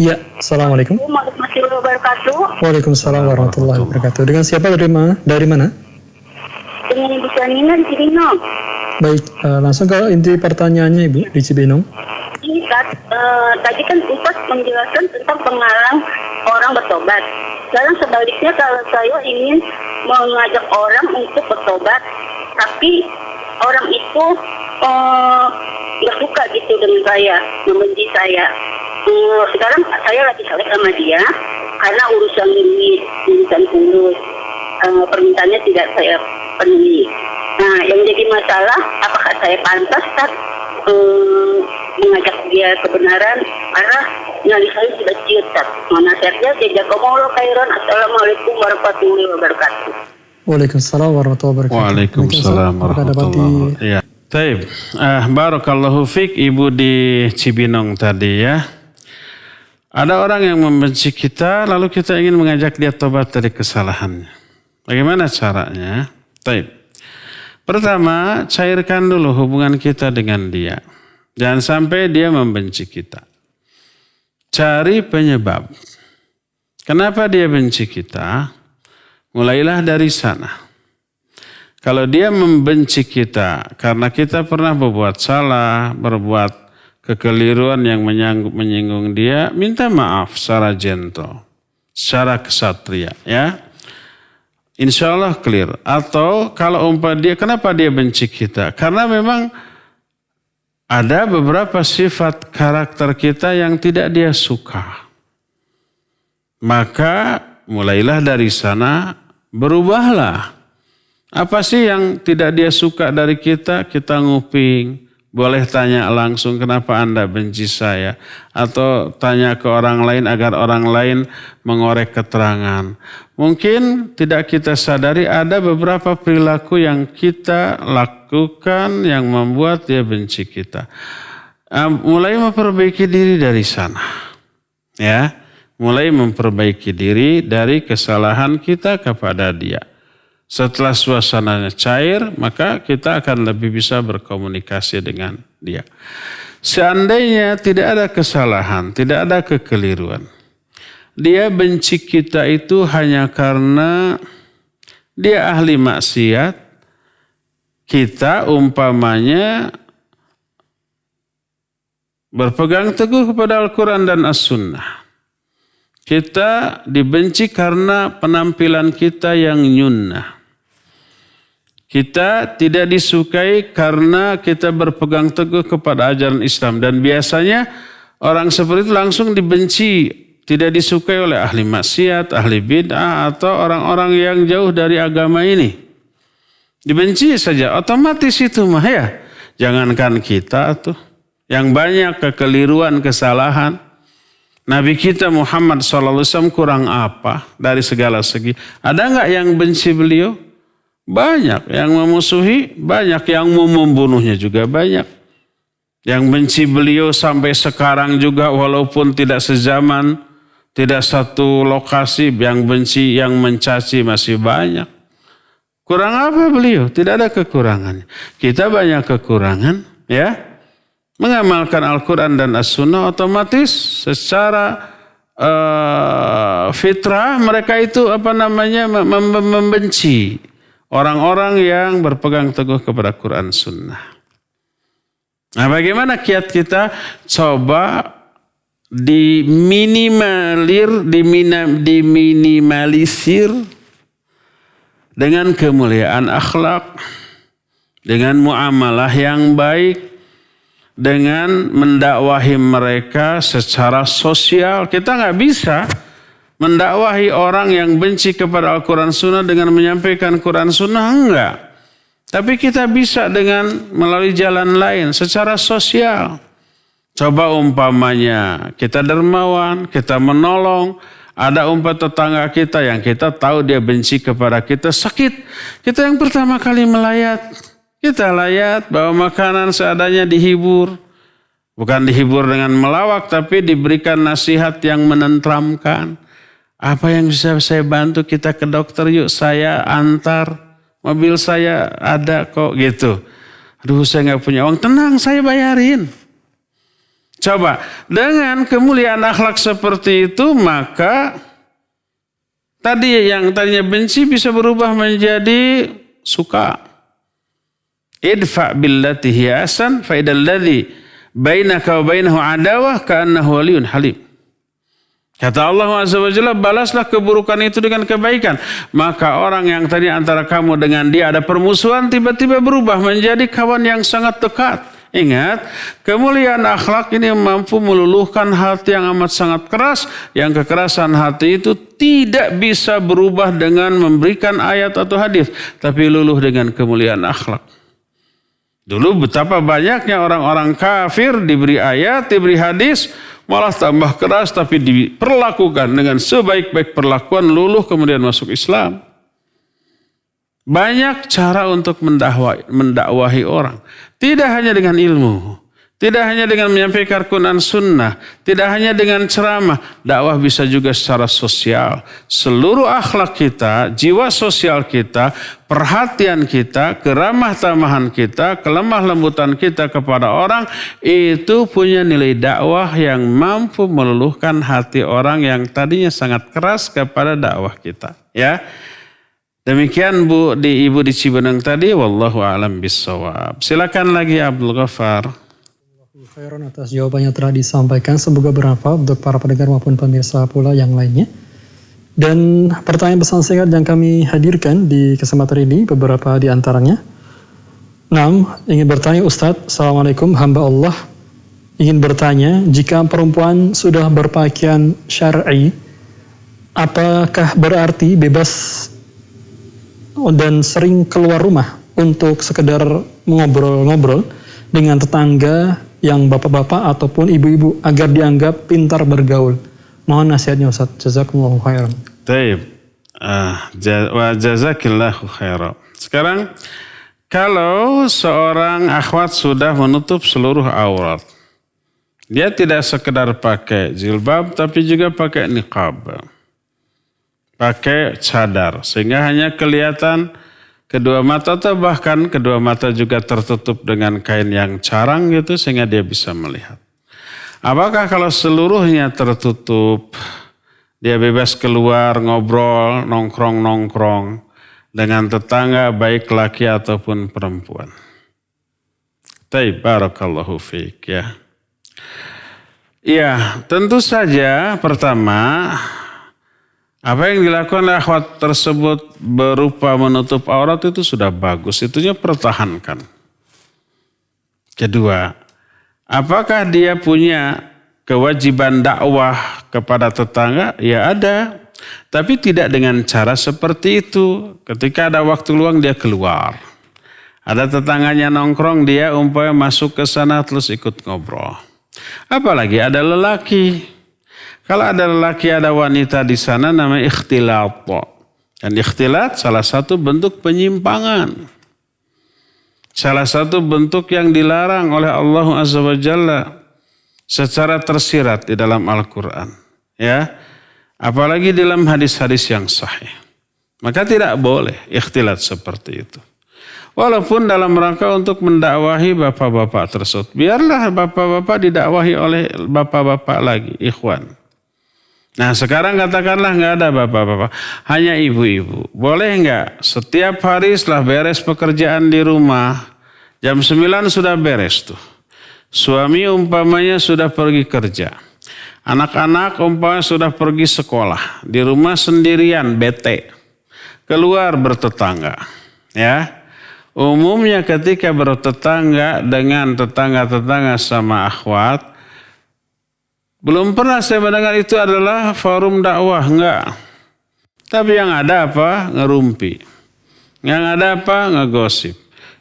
S3: Ya, Assalamualaikum.
S4: Warahmatullahi wabarakatuh.
S3: Waalaikumsalam warahmatullahi wabarakatuh. Dengan siapa, dari mana?
S4: Dengan Ibu Sanina di Cibinong.
S3: Baik, langsung ke inti pertanyaannya Ibu di Cibinong.
S4: Ini tadi kan Ustaz menjelaskan tentang penghalang orang bertobat. Sekarang sebaliknya, kalau saya ingin mengajak orang untuk bertobat, tapi orang itu nggak suka gitu dengan saya, membenci saya. Sekarang saya lagi saling sama dia karena urusan duit, urusan fulus, permintaannya tidak saya penuhi. Nah, yang jadi masalah, apakah saya pantas mengajak dia kebenaran karena nyali saya sudah ciut. Nasihatnya jazakumullahu khairan. Assalamualaikum warahmatullahi wabarakatuh.
S3: Waalaikumsalam warahmatullahi wabarakatuh.
S2: Waalaikumsalam warahmatullahi wabarakatuh. Ya, baik. Barakallahu fiik Ibu di Cibinong tadi ya. Ada orang yang membenci kita, lalu kita ingin mengajak dia tobat dari kesalahannya. Bagaimana caranya? Baik. Pertama, cairkan dulu hubungan kita dengan dia. Jangan sampai dia membenci kita. Cari penyebab. Kenapa dia benci kita? Mulailah dari sana. Kalau dia membenci kita karena kita pernah berbuat salah, berbuat kekeliruan yang menyinggung dia, minta maaf secara gentle, secara kesatria, ya. Insya Allah clear. Atau kalau dia, kenapa dia benci kita? Karena memang ada beberapa sifat karakter kita yang tidak dia suka. Maka mulailah dari sana, berubahlah. Apa sih yang tidak dia suka dari kita? Kita nguping. Boleh tanya langsung, kenapa Anda benci saya? Atau tanya ke orang lain agar orang lain mengorek keterangan. Mungkin tidak kita sadari ada beberapa perilaku yang kita lakukan yang membuat dia benci kita. Mulai memperbaiki diri dari sana. Ya, mulai memperbaiki diri dari kesalahan kita kepada dia. Setelah suasananya cair, maka kita akan lebih bisa berkomunikasi dengan dia. Seandainya tidak ada kesalahan, tidak ada kekeliruan, dia benci kita itu hanya karena dia ahli maksiat, kita umpamanya berpegang teguh kepada Al-Quran dan As-Sunnah. Kita dibenci karena penampilan kita yang nyunnah. Kita tidak disukai karena kita berpegang teguh kepada ajaran Islam. Dan biasanya orang seperti itu langsung dibenci. Tidak disukai oleh ahli maksiat, ahli bid'ah, atau orang-orang yang jauh dari agama ini. Dibenci saja, otomatis itu mah ya. Jangankan kita tuh, yang banyak kekeliruan, kesalahan. Nabi kita Muhammad SAW kurang apa dari segala segi? Ada nggak yang benci beliau? Banyak. Yang memusuhi, banyak. Yang mau membunuhnya juga banyak. Yang benci beliau sampai sekarang juga walaupun tidak sezaman, tidak satu lokasi, yang benci, yang mencaci masih banyak. Kurang apa beliau? Tidak ada kekurangannya. Kita banyak kekurangan, ya. Mengamalkan Al-Quran dan As-Sunnah otomatis secara fitrah mereka itu membenci orang-orang yang berpegang teguh kepada Quran Sunnah. Nah, bagaimana kiat kita? Coba diminimalisir dengan kemuliaan akhlak, dengan muamalah yang baik, dengan mendakwahi mereka secara sosial. Kita nggak bisa mendakwahi orang yang benci kepada Al-Quran Sunnah dengan menyampaikan Quran Sunnah, enggak. Tapi kita bisa dengan melalui jalan lain secara sosial. Coba umpamanya kita dermawan, kita menolong. Ada tetangga kita yang kita tahu dia benci kepada kita, sakit. Kita yang pertama kali melayat. Kita layat, bawa makanan seadanya, dihibur. Bukan dihibur dengan melawak, tapi diberikan nasihat yang menenteramkan. Apa yang bisa saya bantu? Kita ke dokter yuk, saya antar. Mobil saya ada kok, gitu. Aduh, saya gak punya uang. Tenang, saya bayarin. Coba, dengan kemuliaan akhlak seperti itu, maka tadi yang tadinya benci bisa berubah menjadi suka. Idfa billati hiya ahsan fa idal ladzi bainaka wa bainahu adawah ka'annahu waliyyun halim. Kata Allah Azza wa Jalla, balaslah keburukan itu dengan kebaikan. Maka orang yang tadi antara kamu dengan dia ada permusuhan tiba-tiba berubah menjadi kawan yang sangat dekat. Ingat, kemuliaan akhlak ini mampu meluluhkan hati yang amat sangat keras. Yang kekerasan hati itu tidak bisa berubah dengan memberikan ayat atau hadis, tapi luluh dengan kemuliaan akhlak. Dulu betapa banyaknya orang-orang kafir diberi ayat, diberi hadis, malah tambah keras tapi diperlakukan dengan sebaik-baik perlakuan, luluh kemudian masuk Islam. Banyak cara untuk mendakwahi orang. Tidak hanya dengan ilmu, Tidak hanya dengan menyampaikan Quran Sunnah, tidak hanya dengan ceramah, dakwah bisa juga secara sosial. Seluruh akhlak kita, jiwa sosial kita, perhatian kita, keramah tamahan kita, kelemah lembutan kita kepada orang, itu punya nilai dakwah yang mampu meluluhkan hati orang yang tadinya sangat keras kepada dakwah kita. Ya, demikian Bu Ibu di Cibeneng tadi. Wallahu a'lam bishawab. Silakan lagi Abdul Ghaffar.
S3: Khairan atas jawabannya telah disampaikan, semoga bermanfaat untuk para pendengar maupun pemirsa pula yang lainnya. Dan pertanyaan pesan singkat yang kami hadirkan di kesempatan ini beberapa di antaranya. 6. Ingin bertanya Ustadz, Assalamualaikum, hamba Allah ingin bertanya, jika perempuan sudah berpakaian syar'i, apakah berarti bebas dan sering keluar rumah untuk sekedar ngobrol-ngobrol dengan tetangga yang bapak-bapak ataupun ibu-ibu agar dianggap pintar bergaul? Mohon nasihatnya Ustaz. Jazakumullahu khairan.
S2: Baik. Wa jazakillahu khairan. Sekarang kalau seorang akhwat sudah menutup seluruh aurat, dia tidak sekedar pakai jilbab tapi juga pakai niqab, pakai cadar, sehingga hanya kelihatan kedua mata atau bahkan kedua mata juga tertutup dengan kain yang carang gitu sehingga dia bisa melihat. Apakah kalau seluruhnya tertutup, dia bebas keluar, ngobrol, nongkrong-nongkrong dengan tetangga baik laki ataupun perempuan? Taib, barakallahu fiik ya. Ya, tentu saja pertama, apa yang dilakukan oleh akhwat tersebut berupa menutup aurat itu sudah bagus, itunya pertahankan. Kedua, apakah dia punya kewajiban dakwah kepada tetangga? Ya ada, tapi tidak dengan cara seperti itu. Ketika ada waktu luang dia keluar. Ada tetangganya nongkrong, dia umpamanya masuk ke sana terus ikut ngobrol. Apalagi ada lelaki. Kalau ada lelaki, ada wanita di sana, namanya ikhtilat. Dan ikhtilat salah satu bentuk penyimpangan. Salah satu bentuk yang dilarang oleh Allah Azza wa Jalla secara tersirat di dalam Al-Quran. Ya, apalagi dalam hadis-hadis yang sahih. Maka tidak boleh ikhtilat seperti itu. Walaupun dalam rangka untuk mendakwahi bapak-bapak tersebut. Biarlah bapak-bapak didakwahi oleh bapak-bapak lagi, ikhwan. Nah sekarang katakanlah nggak ada bapak-bapak, hanya ibu-ibu. Boleh nggak setiap hari setelah beres pekerjaan di rumah, jam 9 sudah beres tuh. Suami umpamanya sudah pergi kerja. Anak-anak umpamanya sudah pergi sekolah. Di rumah sendirian, bete. Keluar bertetangga. Ya. Umumnya ketika bertetangga dengan tetangga-tetangga sama akhwat, belum pernah saya mendengar itu adalah forum dakwah, enggak. Tapi yang ada apa? Ngerumpi. Yang ada apa? Ngegosip.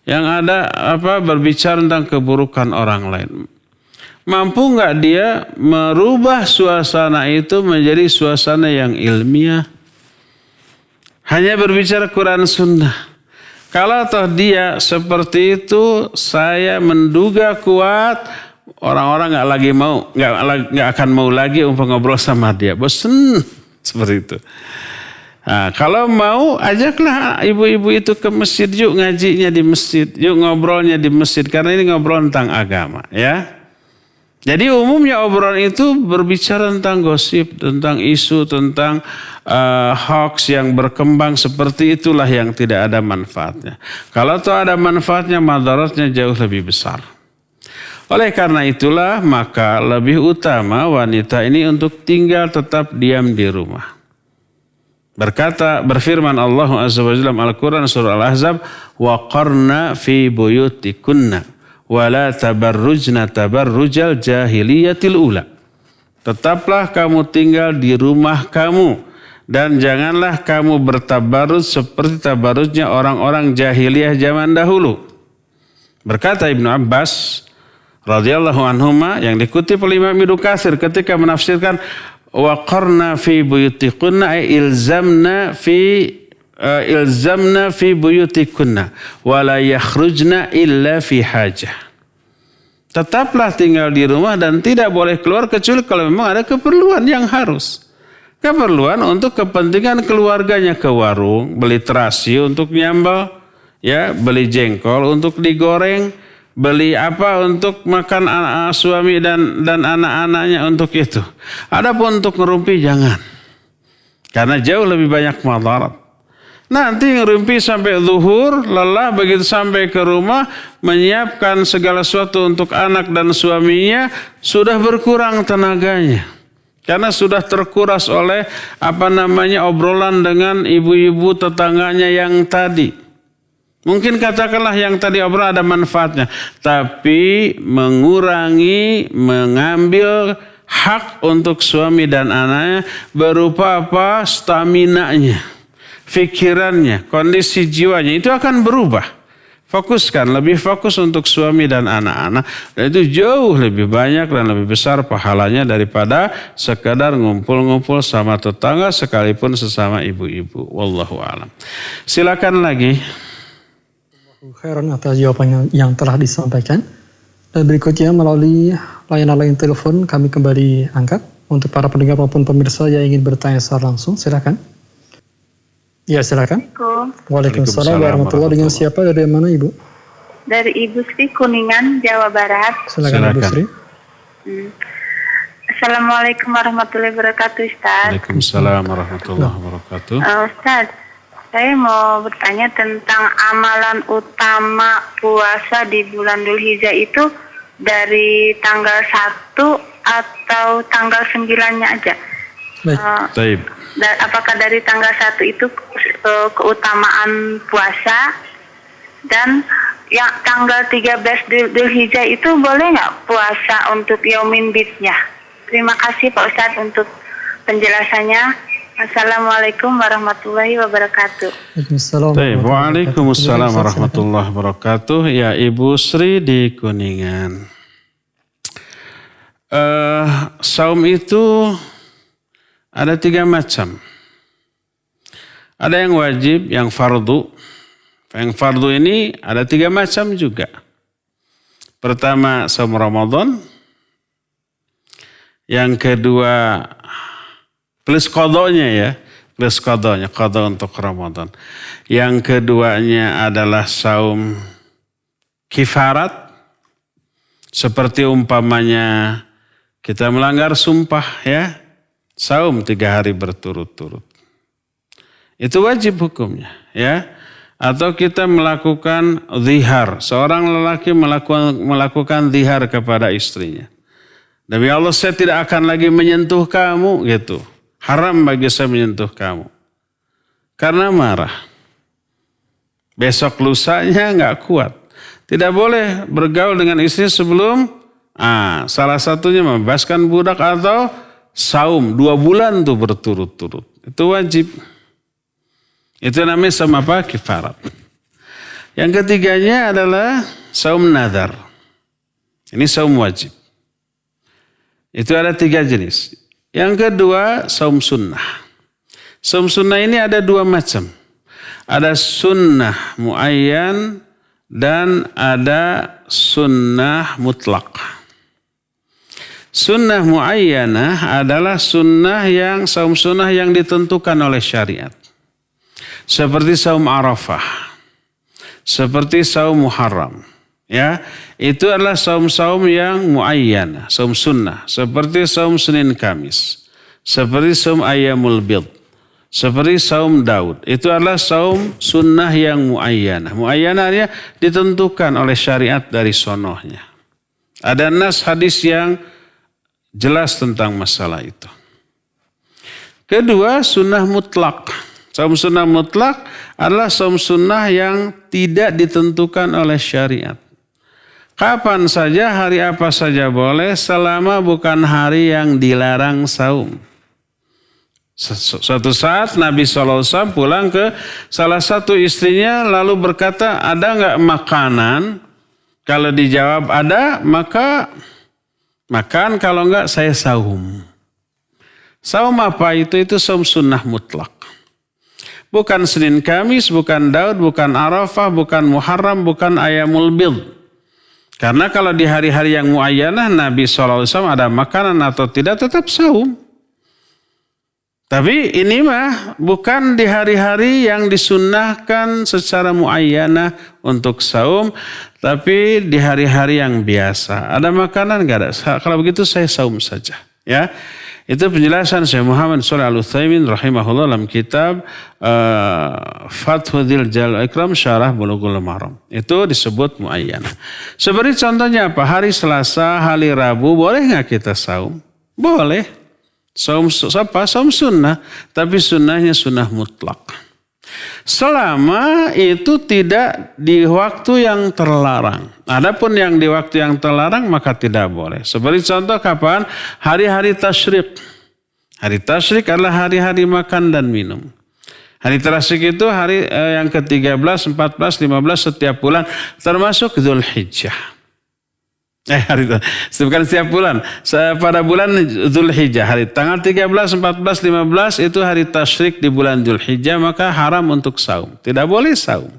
S2: Yang ada apa? Berbicara tentang keburukan orang lain. Mampu enggak dia merubah suasana itu menjadi suasana yang ilmiah? Hanya berbicara Quran Sunnah. Kalau toh dia seperti itu, saya menduga kuat orang-orang nggak akan mau lagi ngobrol sama dia, bosen seperti itu. Nah, kalau mau ajaklah ibu-ibu itu ke masjid, yuk ngajinya di masjid, yuk ngobrolnya di masjid, karena ini ngobrol tentang agama, ya. Jadi umumnya obrolan itu berbicara tentang gosip, tentang isu, tentang hoax yang berkembang, seperti itulah yang tidak ada manfaatnya. Kalau tuh ada manfaatnya, madaratnya jauh lebih besar. Oleh karena itulah maka lebih utama wanita ini untuk tinggal tetap diam di rumah. Berfirman Allah Azza wa Jalla dalam Al-Quran surah Al-Ahzab, wa qarna fi buyutikunna wala tabarrujna tabarrujal jahiliyatil ula. Tetaplah kamu tinggal di rumah kamu dan janganlah kamu bertabarruj seperti tabarrujnya orang-orang jahiliyah zaman dahulu. Berkata Ibnu Abbas radhiyallahu anhuma yang dikutip oleh Imam Ibnu Katsir ketika menafsirkan wa qarna fi buyutikunna ay ilzamna fi buyutikunna wa la yakhrujna illa fi hajah. Tetaplah tinggal di rumah dan tidak boleh keluar kecuali kalau memang ada keperluan yang harus. Keperluan untuk kepentingan keluarganya, ke warung, beli terasi untuk nyambal, ya, beli jengkol untuk digoreng, beli apa untuk makan suami dan anak-anaknya untuk itu. Adapun untuk ngerumpi jangan. Karena jauh lebih banyak madarat. Nanti ngerumpi sampai zuhur, lelah, begitu sampai ke rumah, menyiapkan segala sesuatu untuk anak dan suaminya, sudah berkurang tenaganya. Karena sudah terkuras oleh obrolan dengan ibu-ibu tetangganya yang tadi. Mungkin katakanlah yang tadi obrolan ada manfaatnya, tapi mengurangi, mengambil hak untuk suami dan anaknya berupa apa? Staminanya, fikirannya, kondisi jiwanya itu akan berubah. Fokuskan, lebih fokus untuk suami dan anak-anak. Dan itu jauh lebih banyak dan lebih besar pahalanya daripada sekadar ngumpul-ngumpul sama tetangga sekalipun sesama ibu-ibu. Wallahu a'lam. Silakan lagi.
S3: Khairan atas jawabannya yang telah disampaikan. Dan berikutnya melalui layanan telepon kami kembali angkat. Untuk para pendengar maupun pemirsa yang ingin bertanya secara langsung, silakan. Ya, silakan. Waalaikumsalam warahmatullahi wabarakatuh. Dengan siapa, dari mana Ibu?
S5: Dari Ibu Sri, Kuningan, Jawa Barat.
S3: Silakan. Ibu Sri.
S5: Assalamualaikum warahmatullahi wabarakatuh, Ustaz.
S2: Waalaikumsalam warahmatullahi wabarakatuh.
S5: Ustaz, saya mau bertanya tentang amalan utama puasa di bulan Dzulhijjah itu dari tanggal 1 atau tanggal 9-nya aja.
S2: Baik.
S5: Apakah dari tanggal 1 itu keutamaan puasa, dan yang tanggal 13 Dzulhijjah itu boleh nggak puasa untuk Yaumin Bidnya? Terima kasih Pak Ustadz untuk penjelasannya. Assalamualaikum warahmatullahi wabarakatuh.
S2: Waalaikumsalam warahmatullahi wabarakatuh. Ya, Ibu Sri di Kuningan. Saum itu ada 3 macam. Ada yang wajib, yang fardu. Yang fardu ini ada 3 macam juga. Pertama, saum Ramadan. Yang kedua, plus qadanya ya. Plus qadanya, qada untuk Ramadan. Yang keduanya adalah saum kifarat. Seperti umpamanya kita melanggar sumpah ya. Saum 3 hari berturut-turut. Itu wajib hukumnya ya. Atau kita melakukan zihar. Seorang lelaki melakukan zihar kepada istrinya. Demi Allah saya tidak akan lagi menyentuh kamu gitu. Haram bagi saya menyentuh kamu. Karena marah. Besok lusanya gak kuat. Tidak boleh bergaul dengan istri sebelum salah satunya membebaskan budak atau saum 2 bulan tuh berturut-turut. Itu wajib. Itu namanya saum apa? Kifarat. Yang ketiganya adalah saum nadar. Ini saum wajib. Itu ada 3 jenis. Yang kedua saum sunnah. Saum sunnah ini ada 2 macam. Ada sunnah muayyan dan ada sunnah mutlak. Sunnah muayyanah adalah saum sunnah yang ditentukan oleh syariat. Seperti saum Arafah. Seperti saum Muharram. Ya, itu adalah saum-saum yang muayyanah, saum sunnah. Seperti saum Senin Kamis. Seperti saum Ayyamul Bid. Seperti saum Daud. Itu adalah saum sunnah yang muayyanah. Muayyanahnya ditentukan oleh syariat dari sonohnya. Ada nas hadis yang jelas tentang masalah itu. Kedua, sunnah mutlak. Saum sunnah mutlak adalah saum sunnah yang tidak ditentukan oleh syariat. Kapan saja, hari apa saja boleh selama bukan hari yang dilarang saum. Suatu saat Nabi SAW pulang ke salah satu istrinya lalu berkata, ada nggak makanan? Kalau dijawab ada, maka makan, kalau enggak saya saum. Saum apa itu? Itu saum sunnah mutlak. Bukan Senin Kamis, bukan Daud, bukan Arafah, bukan Muharram, bukan Ayyamul Bid. Karena kalau di hari-hari yang muayyanah Nabi SAW ada makanan atau tidak tetap saum. Tapi ini mah bukan di hari-hari yang disunnahkan secara muayyanah untuk saum. Tapi di hari-hari yang biasa. Ada makanan enggak ada? Kalau begitu saya saum saja. Ya. Itu penjelasan Syekh Muhammad Shalih Al-Utsaimin rahimahullah dalam kitab Fathul Jalal Ikram Syarah Bulughul Maram. Itu disebut muayyanah. Seperti contohnya apa? Hari Selasa, hari Rabu boleh nggak kita saum? Boleh. Saum apa? Saum sunnah. Tapi sunnahnya sunnah mutlak. Selama itu tidak di waktu yang terlarang. Adapun yang di waktu yang terlarang maka tidak boleh. Seperti contoh kapan? Hari-hari tasyrik. Hari tasyrik adalah hari-hari makan dan minum. Hari tasyrik itu hari yang ke-13, 14, 15 setiap bulan. Termasuk Dzulhijjah. Bukan setiap bulan. Pada bulan Dzulhijjah. Hari tanggal 13, 14, 15 itu hari tasyrik di bulan Dzulhijjah. Maka haram untuk saum. Tidak boleh saum.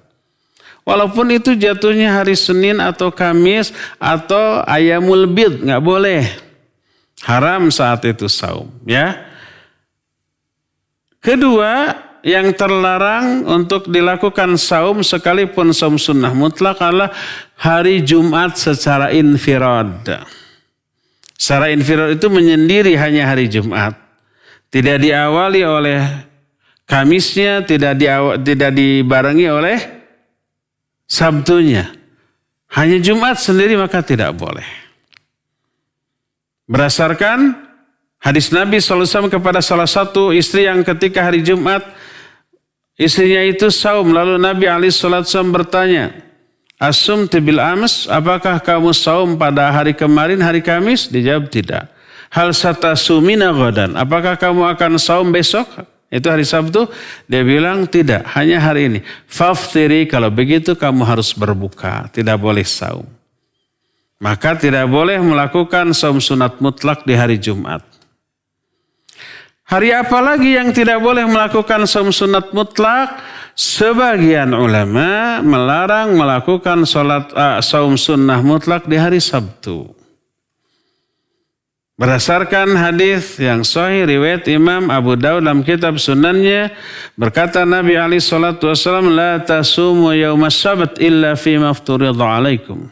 S2: Walaupun itu jatuhnya hari Senin atau Kamis atau Ayamul Bid. Nggak boleh. Haram saat itu saum. Ya. Kedua, yang terlarang untuk dilakukan saum sekalipun saum sunnah mutlak adalah hari Jumat secara infirad. Secara infirad itu menyendiri hanya hari Jumat. Tidak diawali oleh Kamisnya, tidak dibarengi oleh Sabtunya. Hanya Jumat sendiri maka tidak boleh. Berdasarkan hadis Nabi SAW kepada salah satu istri yang ketika hari Jumat istrinya itu saum, lalu Nabi SAW bertanya, As-sumti bil ams, apakah kamu saum pada hari kemarin, hari Kamis? Dijawab tidak. Hal satasumina ghadan, apakah kamu akan saum besok? Itu hari Sabtu? Dia bilang tidak, hanya hari ini. Faftiri, kalau begitu kamu harus berbuka, tidak boleh saum. Maka tidak boleh melakukan saum sunat mutlak di hari Jumat. Hari apa lagi yang tidak boleh melakukan saum sunat mutlak? Sebagian ulama melarang melakukan saum sunnah mutlak di hari Sabtu. Berdasarkan hadis yang sahih riwayat Imam Abu Daud dalam kitab Sunannya, berkata Nabi alaihi salatu wasallam, la tasumu yaumas sabt illa fima afturidha alaikum.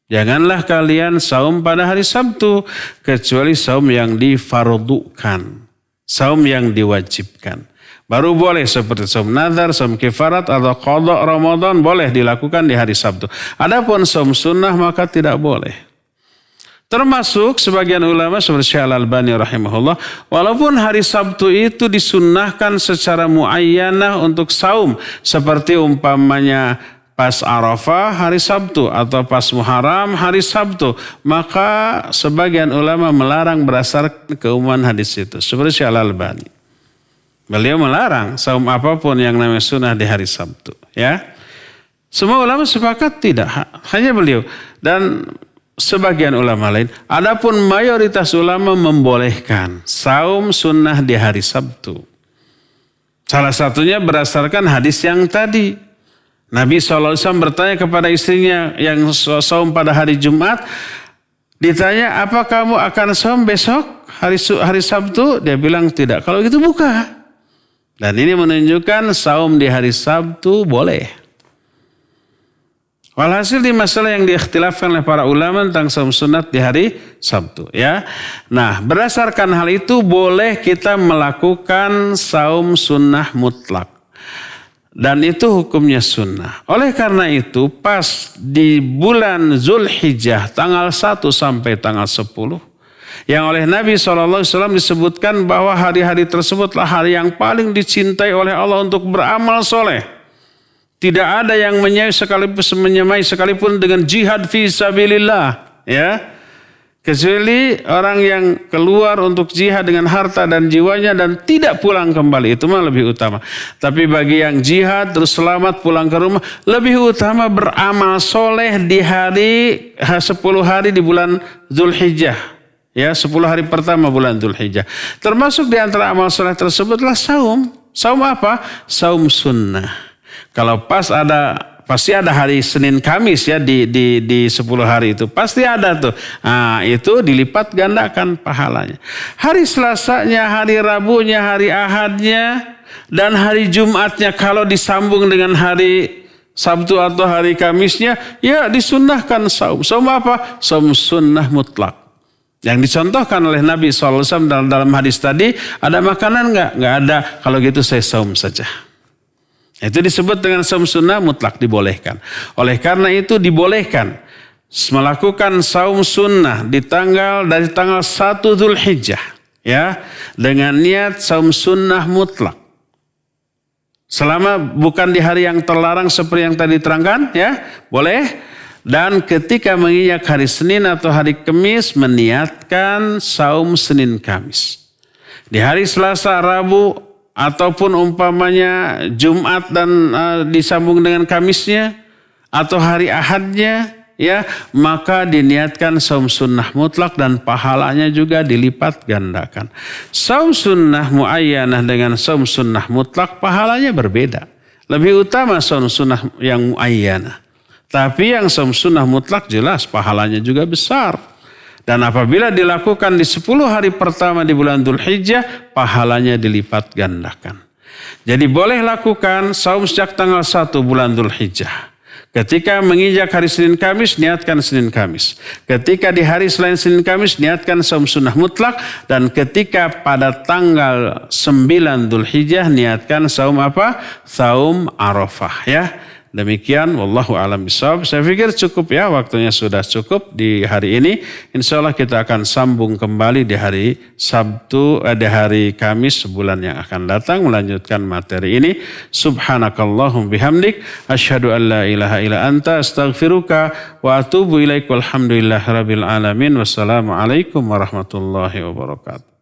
S2: Janganlah kalian saum pada hari Sabtu kecuali saum yang difardukan. Saum yang diwajibkan. Baru boleh seperti saum nazar, saum kifarat atau qada Ramadan boleh dilakukan di hari Sabtu. Adapun saum sunnah maka tidak boleh. Termasuk sebagian ulama seperti Syekh Al-Albani rahimahullah, walaupun hari Sabtu itu disunnahkan secara muayyanah untuk saum, seperti umpamanya pas Arafah hari Sabtu atau pas Muharram hari Sabtu, maka sebagian ulama melarang berdasarkan keumuman hadis itu. Seperti Syekh Al-Albani. Beliau melarang saum apapun yang namanya sunnah di hari Sabtu. Ya, semua ulama sepakat tidak, hanya beliau dan sebagian ulama lain. Adapun mayoritas ulama membolehkan saum sunnah di hari Sabtu. Salah satunya berdasarkan hadis yang tadi. Nabi SAW bertanya kepada istrinya yang saum pada hari Jumat. Ditanya, apa kamu akan saum besok hari Sabtu? Dia bilang tidak. Kalau gitu buka. Dan ini menunjukkan saum di hari Sabtu boleh. Walhasil di masalah yang diikhtilafkan oleh para ulama tentang saum sunat di hari Sabtu. Ya. Nah, berdasarkan hal itu boleh kita melakukan saum sunnah mutlak. Dan itu hukumnya sunnah. Oleh karena itu pas di bulan Dzulhijjah tanggal 1 sampai tanggal 10. Yang oleh Nabi SAW disebutkan bahwa hari-hari tersebutlah hari yang paling dicintai oleh Allah untuk beramal soleh. Tidak ada yang menyamai sekalipun dengan jihad fi sabilillah. Ya. Kecuali orang yang keluar untuk jihad dengan harta dan jiwanya dan tidak pulang kembali. Itu mah lebih utama. Tapi bagi yang jihad terus selamat pulang ke rumah, lebih utama beramal soleh di hari 10 hari di bulan Dzulhijjah. Ya, 10 hari pertama bulan Dzulhijjah. Termasuk di antara amal soleh tersebutlah saum. Saum apa? Saum sunnah. Kalau pas ada pasti ada hari Senin Kamis ya di 10 hari itu. Pasti ada tuh. Nah, itu dilipat gandakan pahalanya. Hari Selasanya, hari Rabunya, hari Ahadnya, dan hari Jumatnya kalau disambung dengan hari Sabtu atau hari Kamisnya, ya disunnahkan saum. Saum apa? Saum sunnah mutlak. Yang dicontohkan oleh Nabi SAW dalam hadis tadi, ada makanan enggak? Enggak ada. Kalau gitu saya saum saja. Itu disebut dengan saum sunnah mutlak, dibolehkan. Oleh karena itu dibolehkan melakukan saum sunnah dari tanggal 1 Dzulhijjah, ya, dengan niat saum sunnah mutlak. Selama bukan di hari yang terlarang seperti yang tadi diterangkan, ya, boleh. Dan ketika menginjak hari Senin atau hari Kamis, meniatkan saum Senin Kamis. Di hari Selasa, Rabu, ataupun umpamanya Jumat dan disambung dengan Kamisnya, atau hari Ahadnya, ya, maka diniatkan saum sunnah mutlak dan pahalanya juga dilipat gandakan. Saum sunnah muayyanah dengan saum sunnah mutlak pahalanya berbeda. Lebih utama saum sunnah yang muayyanah. Tapi yang saum sunnah mutlak jelas pahalanya juga besar. Dan apabila dilakukan di 10 hari pertama di bulan Dzulhijjah, pahalanya dilipat gandakan. Jadi boleh lakukan saum sejak tanggal 1 bulan Dzulhijjah. Ketika menginjak hari Senin Kamis, niatkan Senin Kamis. Ketika di hari selain Senin Kamis, niatkan saum sunnah mutlak. Dan ketika pada tanggal 9 Dzulhijjah, niatkan saum apa? Saum Arafah, ya. Demikian, wallahu a'lam bishawab. Saya pikir cukup ya, waktunya sudah cukup di hari ini. Insya Allah kita akan sambung kembali di hari di hari Kamis sebulan yang akan datang, melanjutkan materi ini. Subhanakallahum bihamdik, asyhadu an la ilaha illa anta, astaghfiruka wa atubu ilaik, walhamdulillahi rabbil alamin. Wassalamualaikum warahmatullahi wabarakatuh.